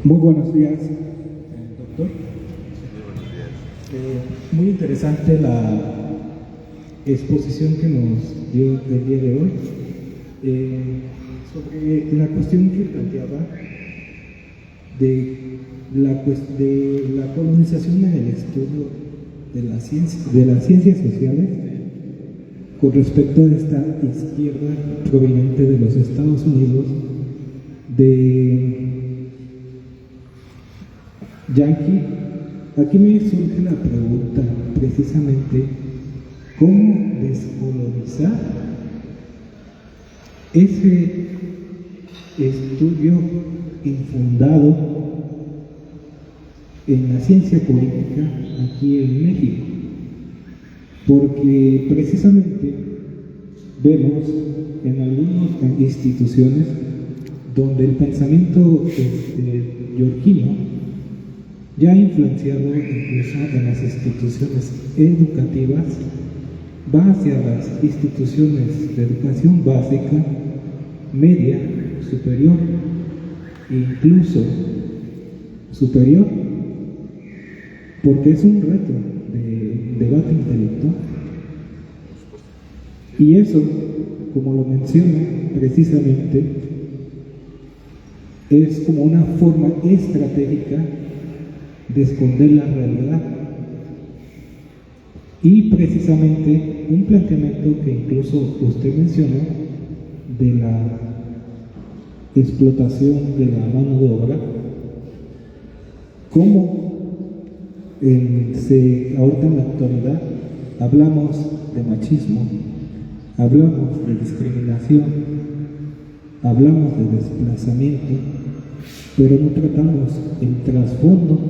Muy buenos días, doctor. Muy interesante la exposición que nos dio el día de hoy. Sobre la cuestión que planteaba de la colonización en el estudio de las ciencias sociales con respecto a esta izquierda proveniente de los Estados Unidos, de Yankee. Aquí me surge la pregunta precisamente, ¿cómo descolonizar ese estudio infundado en la ciencia política aquí en México? Porque precisamente vemos en algunas instituciones donde el pensamiento yorquino ya ha influenciado incluso en las instituciones educativas, va hacia las instituciones de educación básica, media, superior e incluso superior, porque es un reto de debate intelectual. Y eso, como lo menciono precisamente, es como una forma estratégica de esconder la realidad. Y precisamente un planteamiento que incluso usted mencionó de la explotación de la mano de obra, cómo ahorita en la actualidad hablamos de machismo, hablamos de discriminación, hablamos de desplazamiento, pero no tratamos el trasfondo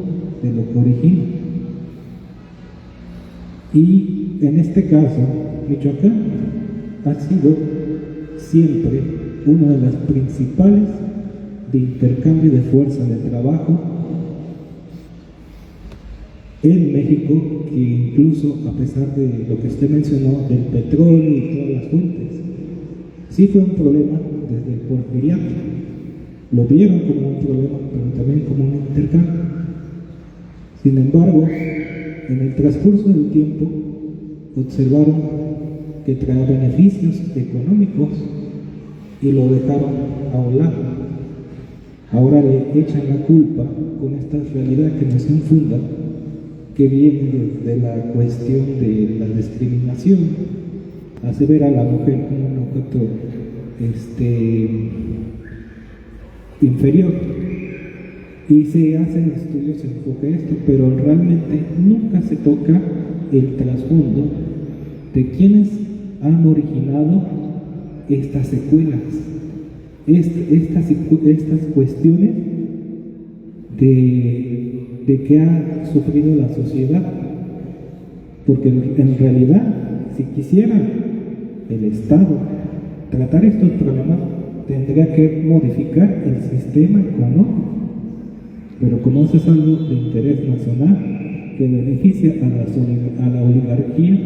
de lo que origina. Y en este caso, Michoacán ha sido siempre una de las principales de intercambio de fuerza de trabajo en México, que incluso a pesar de lo que usted mencionó del petróleo y todas las fuentes, sí fue un problema desde el porfiriato. Lo vieron como un problema, pero también como un intercambio. Sin embargo, en el transcurso del tiempo observaron que traía beneficios económicos y lo dejaron a un lado. Ahora le echan la culpa con esta realidad que nos infunda, que viene desde la cuestión de la discriminación, hace ver a la mujer como un objeto inferior. Y se hacen estudios en enfoque a esto, pero realmente nunca se toca el trasfondo de quienes han originado estas secuelas, estas cuestiones de que ha sufrido la sociedad. Porque en realidad, si quisiera el Estado tratar estos problemas, tendría que modificar el sistema económico. Pero como eso es algo de interés nacional que beneficia a la oligarquía,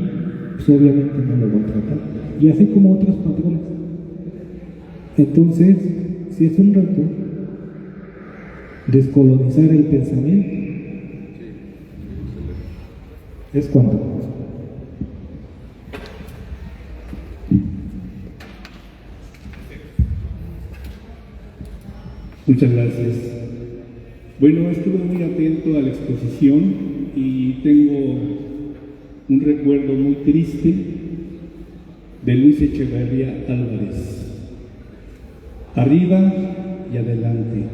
pues obviamente no lo va a tratar. Y así como otros patrones. Entonces, si es un reto descolonizar el pensamiento. Es cuanto. Muchas gracias. Bueno, estuve muy atento a la exposición y tengo un recuerdo muy triste de Luis Echeverría Álvarez. Arriba y adelante.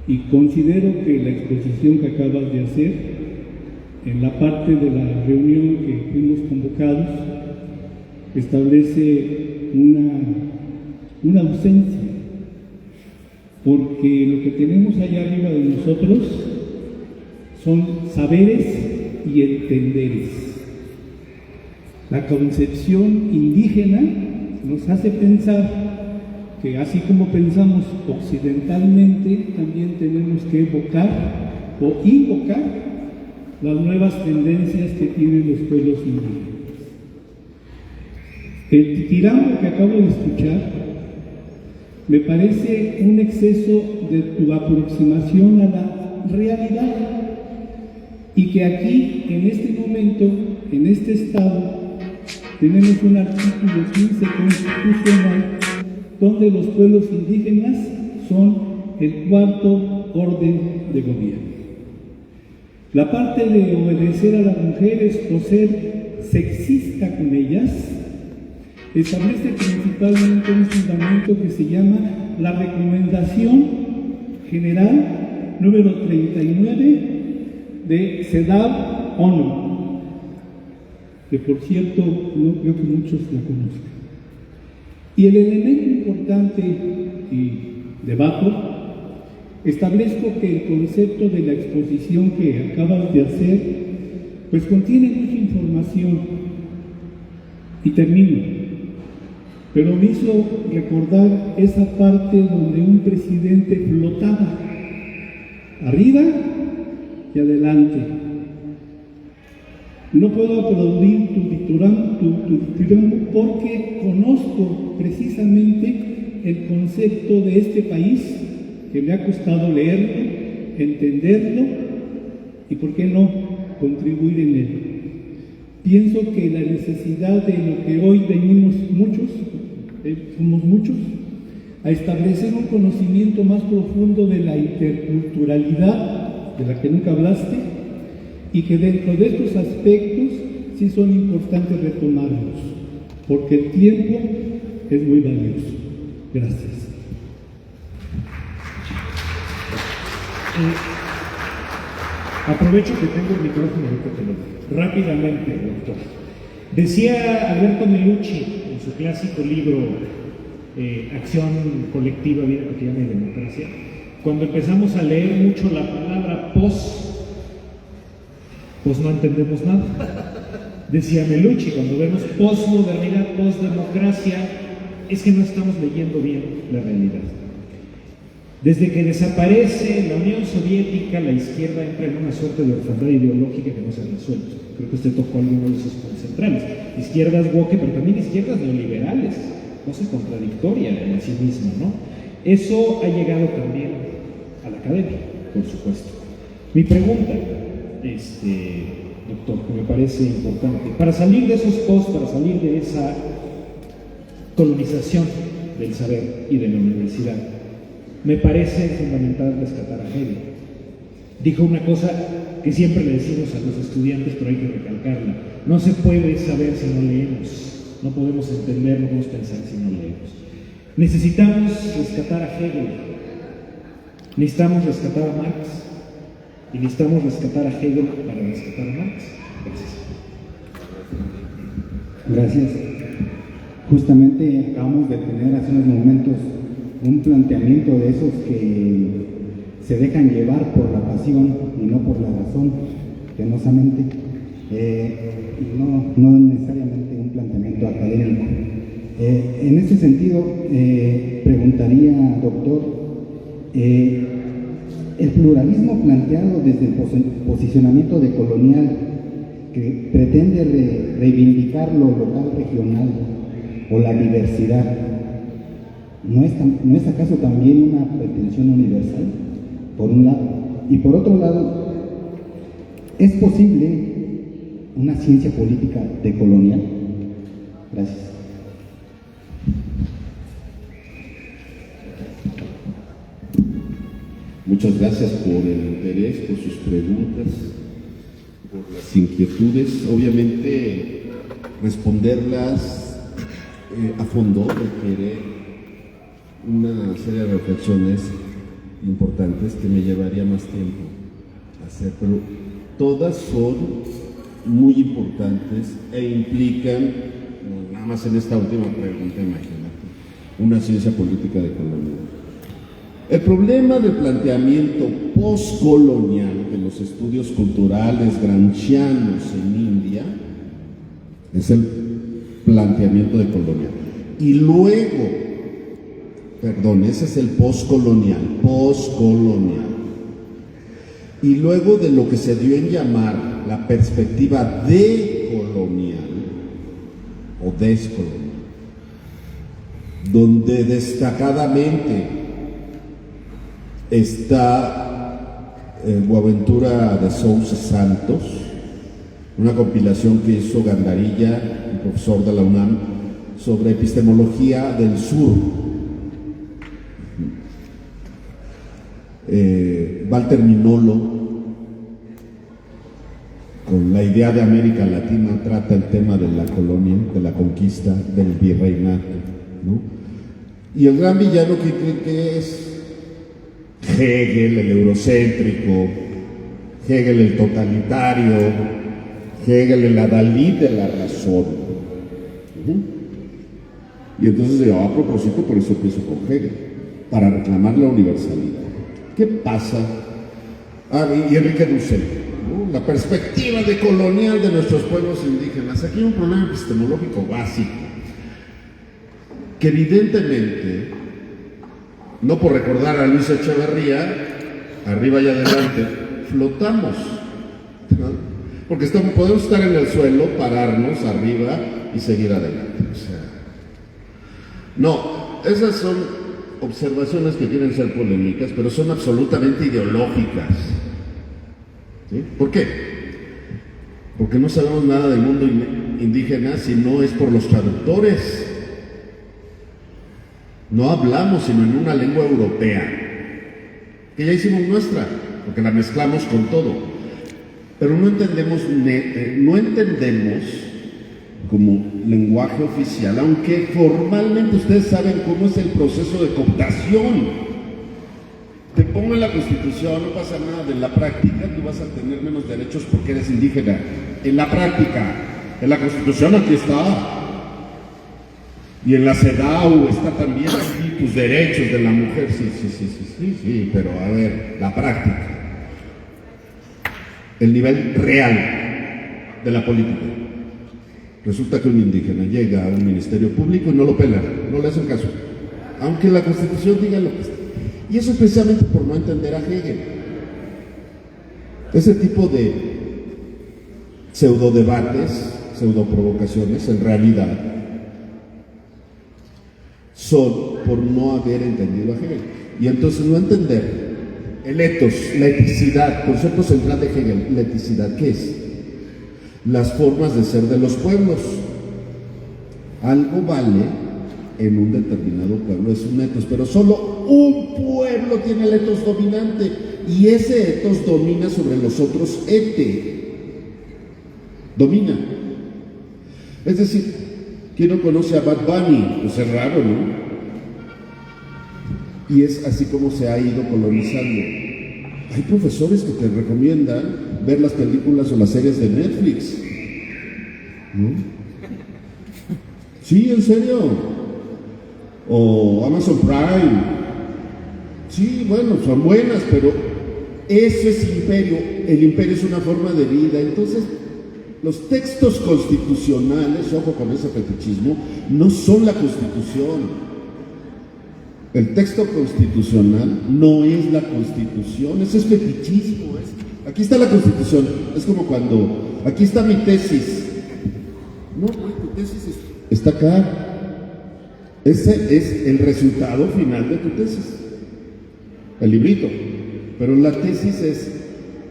Y considero que la exposición que acabas de hacer, en la parte de la reunión que fuimos convocados, establece una ausencia, porque lo que tenemos allá arriba de nosotros son saberes y entenderes. La concepción indígena nos hace pensar que así como pensamos occidentalmente, también tenemos que evocar o invocar las nuevas tendencias que tienen los pueblos indígenas. El titirambo que acabo de escuchar me parece un exceso de tu aproximación a la realidad, y que aquí, en este momento, en este estado, tenemos un artículo 15 constitucional donde los pueblos indígenas son el cuarto orden de gobierno. La parte de obedecer a las mujeres o ser sexista con ellas establece principalmente un fundamento que se llama la Recomendación General número 39 de CEDAW ONU, que por cierto no creo que muchos la conozcan. Y el elemento importante, y debato, establezco que el concepto de la exposición que acabas de hacer, pues contiene mucha información, y termino, pero me hizo recordar esa parte donde un presidente flotaba, arriba y adelante. No puedo aplaudir tu dicturamu porque conozco precisamente el concepto de este país, que me ha costado leerlo, entenderlo y, ¿por qué no?, contribuir en él. Pienso que la necesidad de lo que hoy venimos muchos, somos muchos, a establecer un conocimiento más profundo de la interculturalidad, de la que nunca hablaste, y que dentro de estos aspectos sí son importantes retomarlos, porque el tiempo es muy valioso. Gracias. Aprovecho que tengo el micrófono rápidamente, doctor. Decía Alberto Melucci en su clásico libro Acción Colectiva, Vida Cotidiana y Democracia, cuando empezamos a leer mucho la palabra pues no entendemos nada. Decía Melucci, cuando vemos posmodernidad, posdemocracia, es que no estamos leyendo bien la realidad. Desde que desaparece la Unión Soviética, la izquierda entra en una suerte de orfandad ideológica que no se ha resuelto. Creo que usted tocó algunos de esos puntos centrales. Izquierdas woke, pero también izquierdas neoliberales, cosa contradictoria en sí misma, ¿no? Eso ha llegado también a la academia, por supuesto. Mi pregunta, doctor, que me parece importante, para salir de esos para salir de esa colonización del saber y de la universidad, me parece fundamental rescatar a Hegel. Dijo una cosa que siempre le decimos a los estudiantes, pero hay que recalcarla: no se puede saber si no leemos, no podemos entender, no podemos pensar si no leemos. Necesitamos rescatar a Hegel, necesitamos rescatar a Marx, y necesitamos rescatar a Hegel para rescatar a Marx. Gracias. Justamente acabamos de tener hace unos momentos un planteamiento de esos que se dejan llevar por la pasión y no por la razón, penosamente, y no necesariamente un planteamiento académico. En ese sentido, preguntaría, doctor, el pluralismo planteado desde el posicionamiento decolonial, que pretende reivindicar lo local, regional o la diversidad, ¿no es acaso también una pretensión universal, por un lado? Y por otro lado, ¿es posible una ciencia política decolonial? Gracias. Muchas gracias por el interés, por sus preguntas, por las inquietudes. Obviamente, responderlas a fondo requiere una serie de reflexiones importantes que me llevaría más tiempo hacer, pero todas son muy importantes e implican, nada más en esta última pregunta, imagínate, una ciencia política decolonial. El problema del planteamiento postcolonial de los estudios culturales gramscianos en India es el planteamiento decolonial. Y luego, ese es el postcolonial. Y luego de lo que se dio en llamar la perspectiva decolonial o descolonial, donde destacadamente está Boaventura de Sousa Santos, una compilación que hizo Gandarilla, un profesor de la UNAM, sobre epistemología del sur. Walter Minolo, con la idea de América Latina, trata el tema de la colonia, de la conquista, del virreinato, ¿no? Y el gran villano que es Hegel, el eurocéntrico, Hegel, el totalitario, Hegel, el adalid de la razón. Y entonces yo, a propósito, por eso empiezo con Hegel, para reclamar la universalidad. ¿Qué pasa? Y Enrique Dussel, ¿no? La perspectiva decolonial de nuestros pueblos indígenas. Aquí hay un problema epistemológico básico, que evidentemente, no por recordar a Luis Echeverría, arriba y adelante, flotamos, ¿no? Porque podemos estar en el suelo, pararnos arriba y seguir adelante. O sea, no, esas son observaciones que quieren ser polémicas, pero son absolutamente ideológicas. ¿Sí? ¿Por qué? Porque no sabemos nada del mundo indígena si no es por los traductores. No hablamos sino en una lengua europea, que ya hicimos nuestra, porque la mezclamos con todo. Pero no entendemos como lenguaje oficial, aunque formalmente ustedes saben cómo es el proceso de cooptación. Te pongo en la Constitución, no pasa nada, de la práctica tú vas a tener menos derechos porque eres indígena. En la práctica, en la Constitución aquí está. Y en la CEDAW está también aquí tus derechos de la mujer, sí, pero a ver, la práctica. El nivel real de la política. Resulta que un indígena llega a un ministerio público y no lo pelan, no le hacen caso, aunque la Constitución diga lo que está. Y eso es precisamente por no entender a Hegel. Ese tipo de pseudodebates, pseudoprovocaciones, en realidad, son por no haber entendido a Hegel. Y entonces no entender el etos, la eticidad, concepto central de Hegel, la eticidad, ¿qué es? Las formas de ser de los pueblos. Algo vale en un determinado pueblo, es un etos, pero solo un pueblo tiene el etos dominante y ese etos domina sobre los otros domina. Es decir, ¿quién no conoce a Bad Bunny? Pues es raro, ¿no? Y es así como se ha ido colonizando. Hay profesores que te recomiendan ver las películas o las series de Netflix, ¿no? Sí, en serio. O Amazon Prime. Sí, bueno, son buenas, pero eso es imperio. El imperio es una forma de vida. Entonces, los textos constitucionales, ojo con ese fetichismo, no son la Constitución. El texto constitucional no es la Constitución, eso es fetichismo. Aquí está la Constitución, es como cuando, aquí está mi tesis. No, tu tesis está acá. Ese es el resultado final de tu tesis, el librito. Pero la tesis es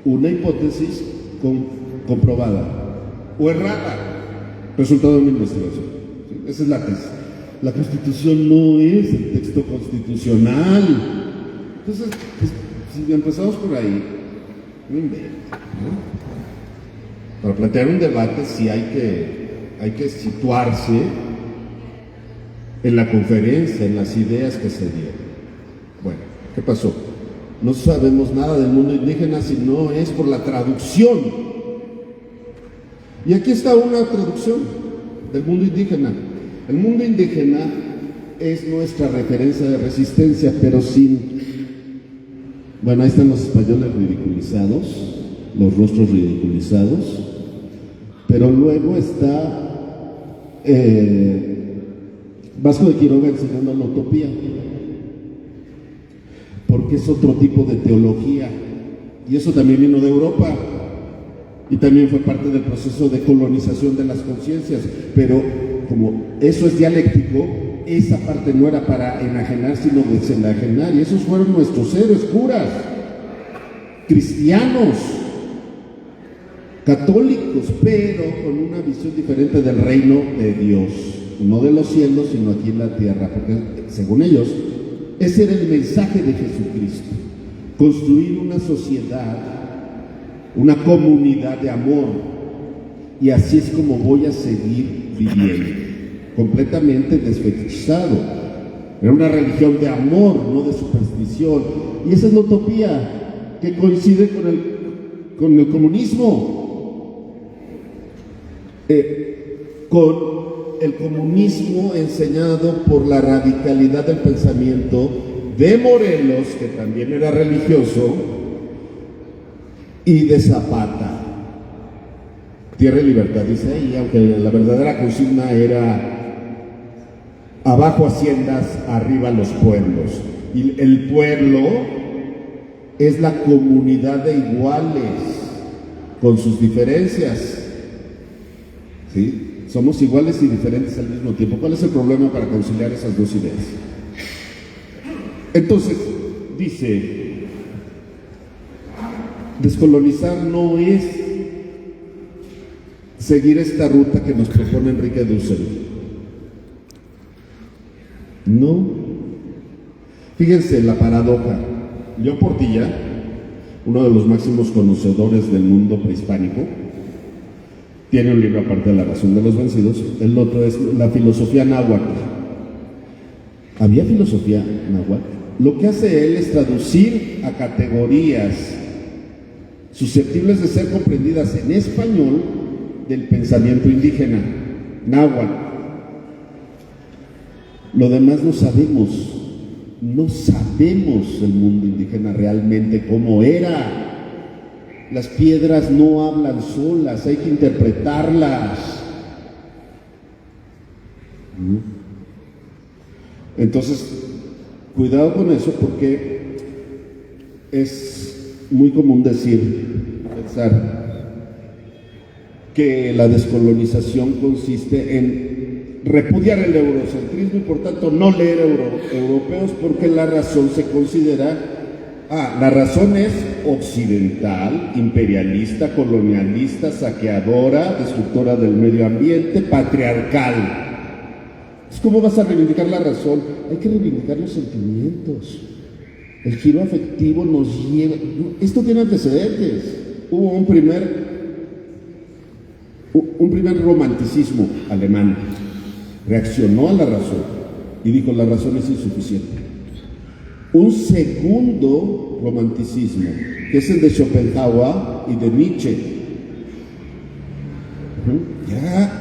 una hipótesis comprobada, o errada, resultado de una investigación. ¿Sí? Esa es la tesis. La Constitución no es el texto constitucional. Entonces, si empezamos por ahí, no inventen, ¿no? Para plantear un debate sí hay que situarse en la conferencia, en las ideas que se dieron. Bueno, ¿qué pasó? No sabemos nada del mundo indígena si no es por la traducción. Y aquí está una traducción del mundo indígena. El mundo indígena es nuestra referencia de resistencia, pero sin... Bueno, ahí están los españoles ridiculizados, los rostros ridiculizados, pero luego está Vasco de Quiroga enseñando la utopía, porque es otro tipo de teología, y eso también vino de Europa, y también fue parte del proceso de colonización de las conciencias, pero como eso es dialéctico, esa parte no era para enajenar, sino desenajenar, y esos fueron nuestros héroes, curas, cristianos, católicos, pero con una visión diferente del reino de Dios, no de los cielos, sino aquí en la tierra, porque según ellos, ese era el mensaje de Jesucristo: construir una sociedad, una comunidad de amor, y así es como voy a seguir viviendo, completamente desfetichizado. Era una religión de amor, no de superstición, y esa es la utopía que coincide con el comunismo. Con el comunismo enseñado por la radicalidad del pensamiento de Morelos, que también era religioso, y de Zapata. Tierra y libertad, dice ahí, aunque la verdadera consigna era abajo haciendas, arriba los pueblos. Y el pueblo es la comunidad de iguales, con sus diferencias. ¿Sí? Somos iguales y diferentes al mismo tiempo. ¿Cuál es el problema para conciliar esas dos ideas? Entonces, dice, descolonizar no es seguir esta ruta que nos propone Enrique Dussel. No. Fíjense la paradoja. León Portilla, uno de los máximos conocedores del mundo prehispánico, tiene un libro aparte de La razón de los vencidos. El otro es La filosofía náhuatl. ¿Había filosofía náhuatl? Lo que hace él es traducir a categorías susceptibles de ser comprendidas en español del pensamiento indígena, náhuatl. Lo demás no sabemos el mundo indígena realmente cómo era. Las piedras no hablan solas, hay que interpretarlas. Entonces, cuidado con eso, porque es muy común pensar que la descolonización consiste en repudiar el eurocentrismo y por tanto no leer europeos, porque la razón se considera... la razón es occidental, imperialista, colonialista, saqueadora, destructora del medio ambiente, patriarcal. ¿Cómo vas a reivindicar la razón? Hay que reivindicar los sentimientos. El giro afectivo nos lleva... Esto tiene antecedentes. Hubo un primer romanticismo alemán. Reaccionó a la razón y dijo: la razón es insuficiente. Un segundo romanticismo, que es el de Schopenhauer y de Nietzsche. Ya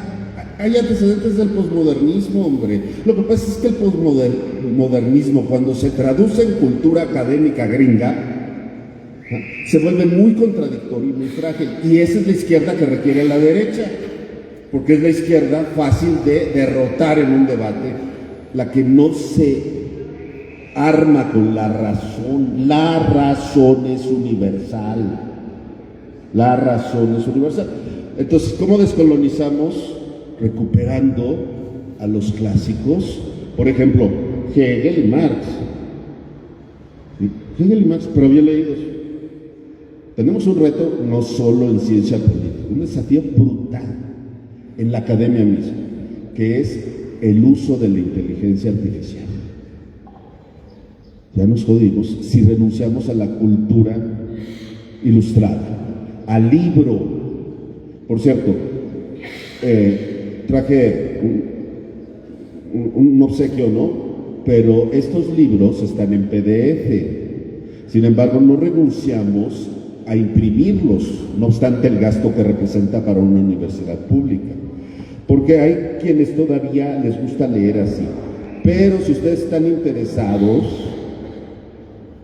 hay antecedentes del posmodernismo, hombre. Lo que pasa es que el posmodernismo, cuando se traduce en cultura académica gringa, se vuelve muy contradictorio y muy frágil. Y esa es la izquierda que requiere la derecha, porque es la izquierda fácil de derrotar en un debate, la que no se arma con la razón. La razón es universal. La razón es universal. Entonces, ¿cómo descolonizamos? Recuperando a los clásicos, por ejemplo, Hegel y Marx. ¿Sí? Hegel y Marx, pero bien leídos. Tenemos un reto no solo en ciencia política, un desafío brutal. en la academia misma, que es el uso de la inteligencia artificial. Ya nos jodimos si renunciamos a la cultura ilustrada, al libro. Por cierto, traje un obsequio, ¿no? Pero estos libros están en PDF. Sin embargo, no renunciamos a imprimirlos, no obstante el gasto que representa para una universidad pública. Porque hay quienes todavía les gusta leer así. Pero si ustedes están interesados,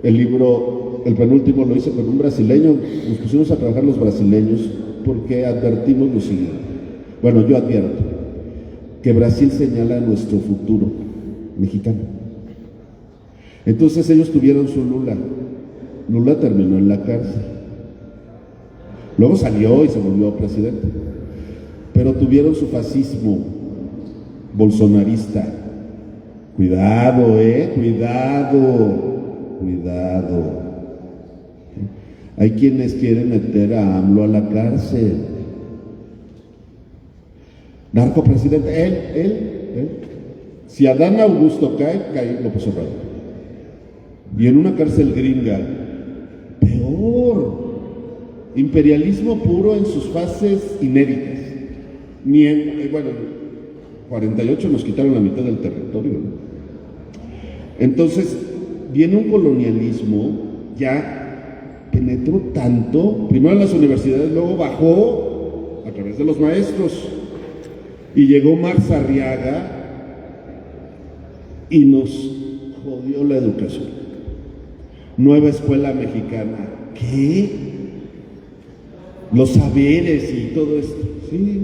el libro, el penúltimo lo hice con un brasileño, nos pusimos a trabajar los brasileños porque advertimos lo siguiente. Bueno, yo advierto que Brasil señala nuestro futuro mexicano. Entonces ellos tuvieron su Lula. Lula terminó en la cárcel. Luego salió y se volvió presidente. Pero tuvieron su fascismo bolsonarista. Cuidado, cuidado. Hay quienes quieren meter a AMLO a la cárcel. Narcopresidente, él. Si Adán Augusto cae López Obrador. Y en una cárcel gringa, peor. Imperialismo puro en sus fases inéditas. Ni en 48 nos quitaron la mitad del territorio, ¿no? Entonces, viene un colonialismo, ya penetró tanto, primero en las universidades, luego bajó a través de los maestros, y llegó Marx Arriaga y nos jodió la educación. Nueva escuela mexicana. ¿Qué? Los saberes y todo esto. Sí,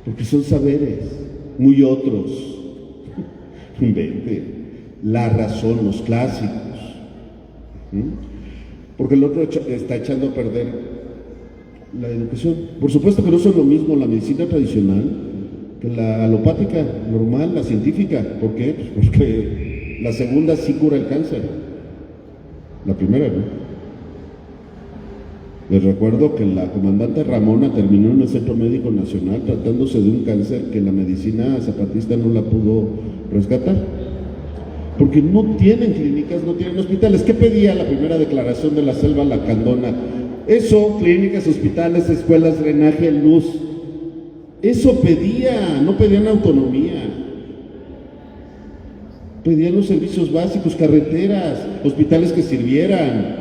porque son saberes, muy otros. Invente. La razón, los clásicos. Porque el otro está echando a perder la educación. Por supuesto que no son lo mismo la medicina tradicional que la alopática normal, la científica. ¿Por qué? Pues porque la segunda sí cura el cáncer. La primera, ¿no? Les recuerdo que la comandante Ramona terminó en el Centro Médico Nacional tratándose de un cáncer que la medicina zapatista no la pudo rescatar. Porque no tienen clínicas, no tienen hospitales. ¿Qué pedía la primera declaración de la Selva Lacandona? Eso, clínicas, hospitales, escuelas, drenaje, luz. Eso pedía, no pedían autonomía. Pedían los servicios básicos, carreteras, hospitales que sirvieran.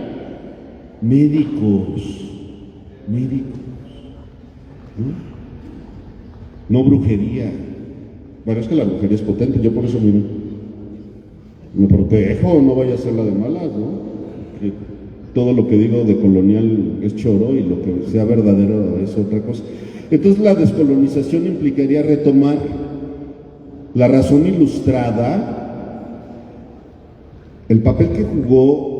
Médicos. No brujería. Bueno, es que la brujería es potente, yo por eso me protejo, no vaya a ser la de malas, ¿no? Que todo lo que digo de colonial es choro y lo que sea verdadero es otra cosa. Entonces la descolonización implicaría retomar la razón ilustrada, el papel que jugó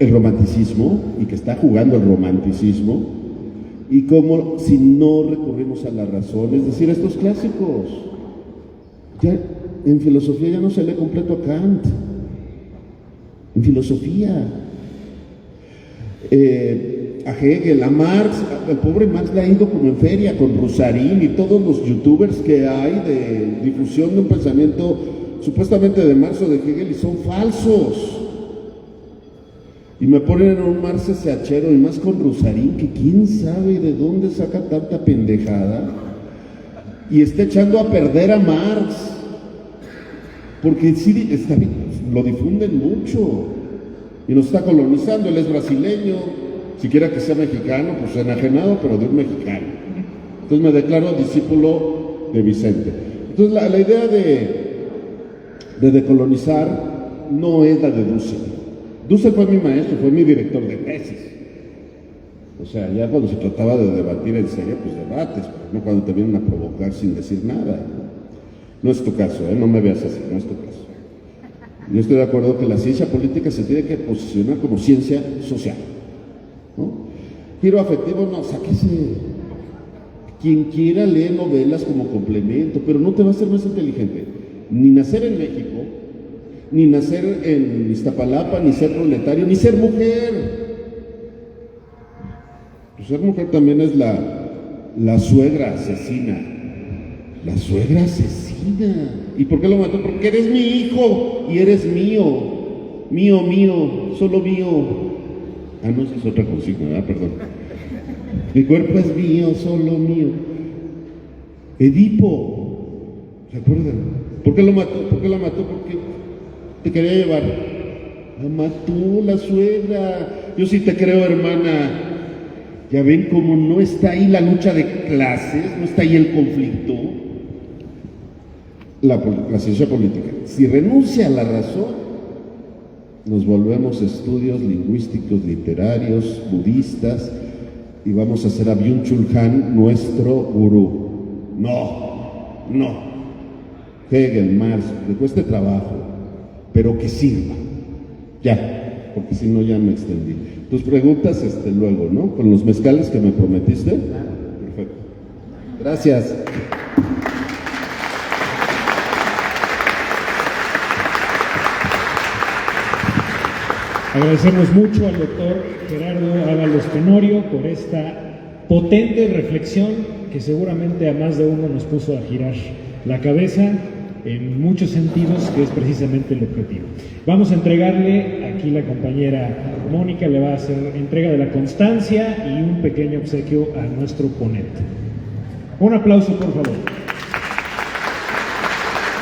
el romanticismo y que está jugando el romanticismo, y cómo si no recurrimos a la razón, es decir, estos clásicos. Ya en filosofía ya no se lee completo a Kant. En filosofía. A Hegel, a Marx, el pobre Marx le ha ido como en feria con Rusarín y todos los youtubers que hay de difusión de un pensamiento supuestamente de Marx o de Hegel y son falsos. Y me ponen a un Marx SHero y más con Rusarín, que quién sabe de dónde saca tanta pendejada, y está echando a perder a Marx, porque sí, lo difunden mucho, y nos está colonizando. Él es brasileño, siquiera que sea mexicano, pues enajenado, pero de un mexicano. Entonces me declaro discípulo de Vicente. Entonces la idea de decolonizar no es la de Dussel. Dussel fue mi maestro, fue mi director de tesis. O sea, ya cuando se trataba de debatir en serio, pues debates, pero no cuando te vienen a provocar sin decir nada. No es tu caso, no me veas así, no es tu caso. Yo estoy de acuerdo que la ciencia política se tiene que posicionar como ciencia social, ¿no? Giro afectivo, no, sáquese. Quien quiera lee novelas como complemento, pero no te va a hacer más inteligente. Ni nacer en México, ni nacer en Iztapalapa, ni ser proletario, ni ser mujer. Pues ser mujer también es la La suegra asesina. La suegra asesina. ¿Y por qué lo mató? Porque eres mi hijo y eres mío. Mío, mío, solo mío. Ah, no, esa es otra consigna, perdón. Mi cuerpo es mío, solo mío. Edipo, ¿se acuerdan? ¿Por qué lo mató? ¿Por qué la mató? Porque te quería llevar. La mató la suegra. Yo sí te creo, hermana. Ya ven cómo no está ahí la lucha de clases, no está ahí el conflicto. La ciencia política. Si renuncia a la razón, nos volvemos estudios lingüísticos, literarios, budistas, y vamos a hacer a Byung-Chul Han nuestro gurú. No. Hegel, Marx, le cueste trabajo, pero que sirva. Ya, porque si no ya me extendí. Tus preguntas luego, ¿no? Con los mezcales que me prometiste. Perfecto. Gracias. Agradecemos mucho al doctor Gerardo Ábalos Tenorio por esta potente reflexión que seguramente a más de uno nos puso a girar la cabeza en muchos sentidos, que es precisamente el objetivo. Vamos a entregarle, aquí la compañera Mónica le va a hacer entrega de la constancia y un pequeño obsequio a nuestro ponente. Un aplauso, por favor.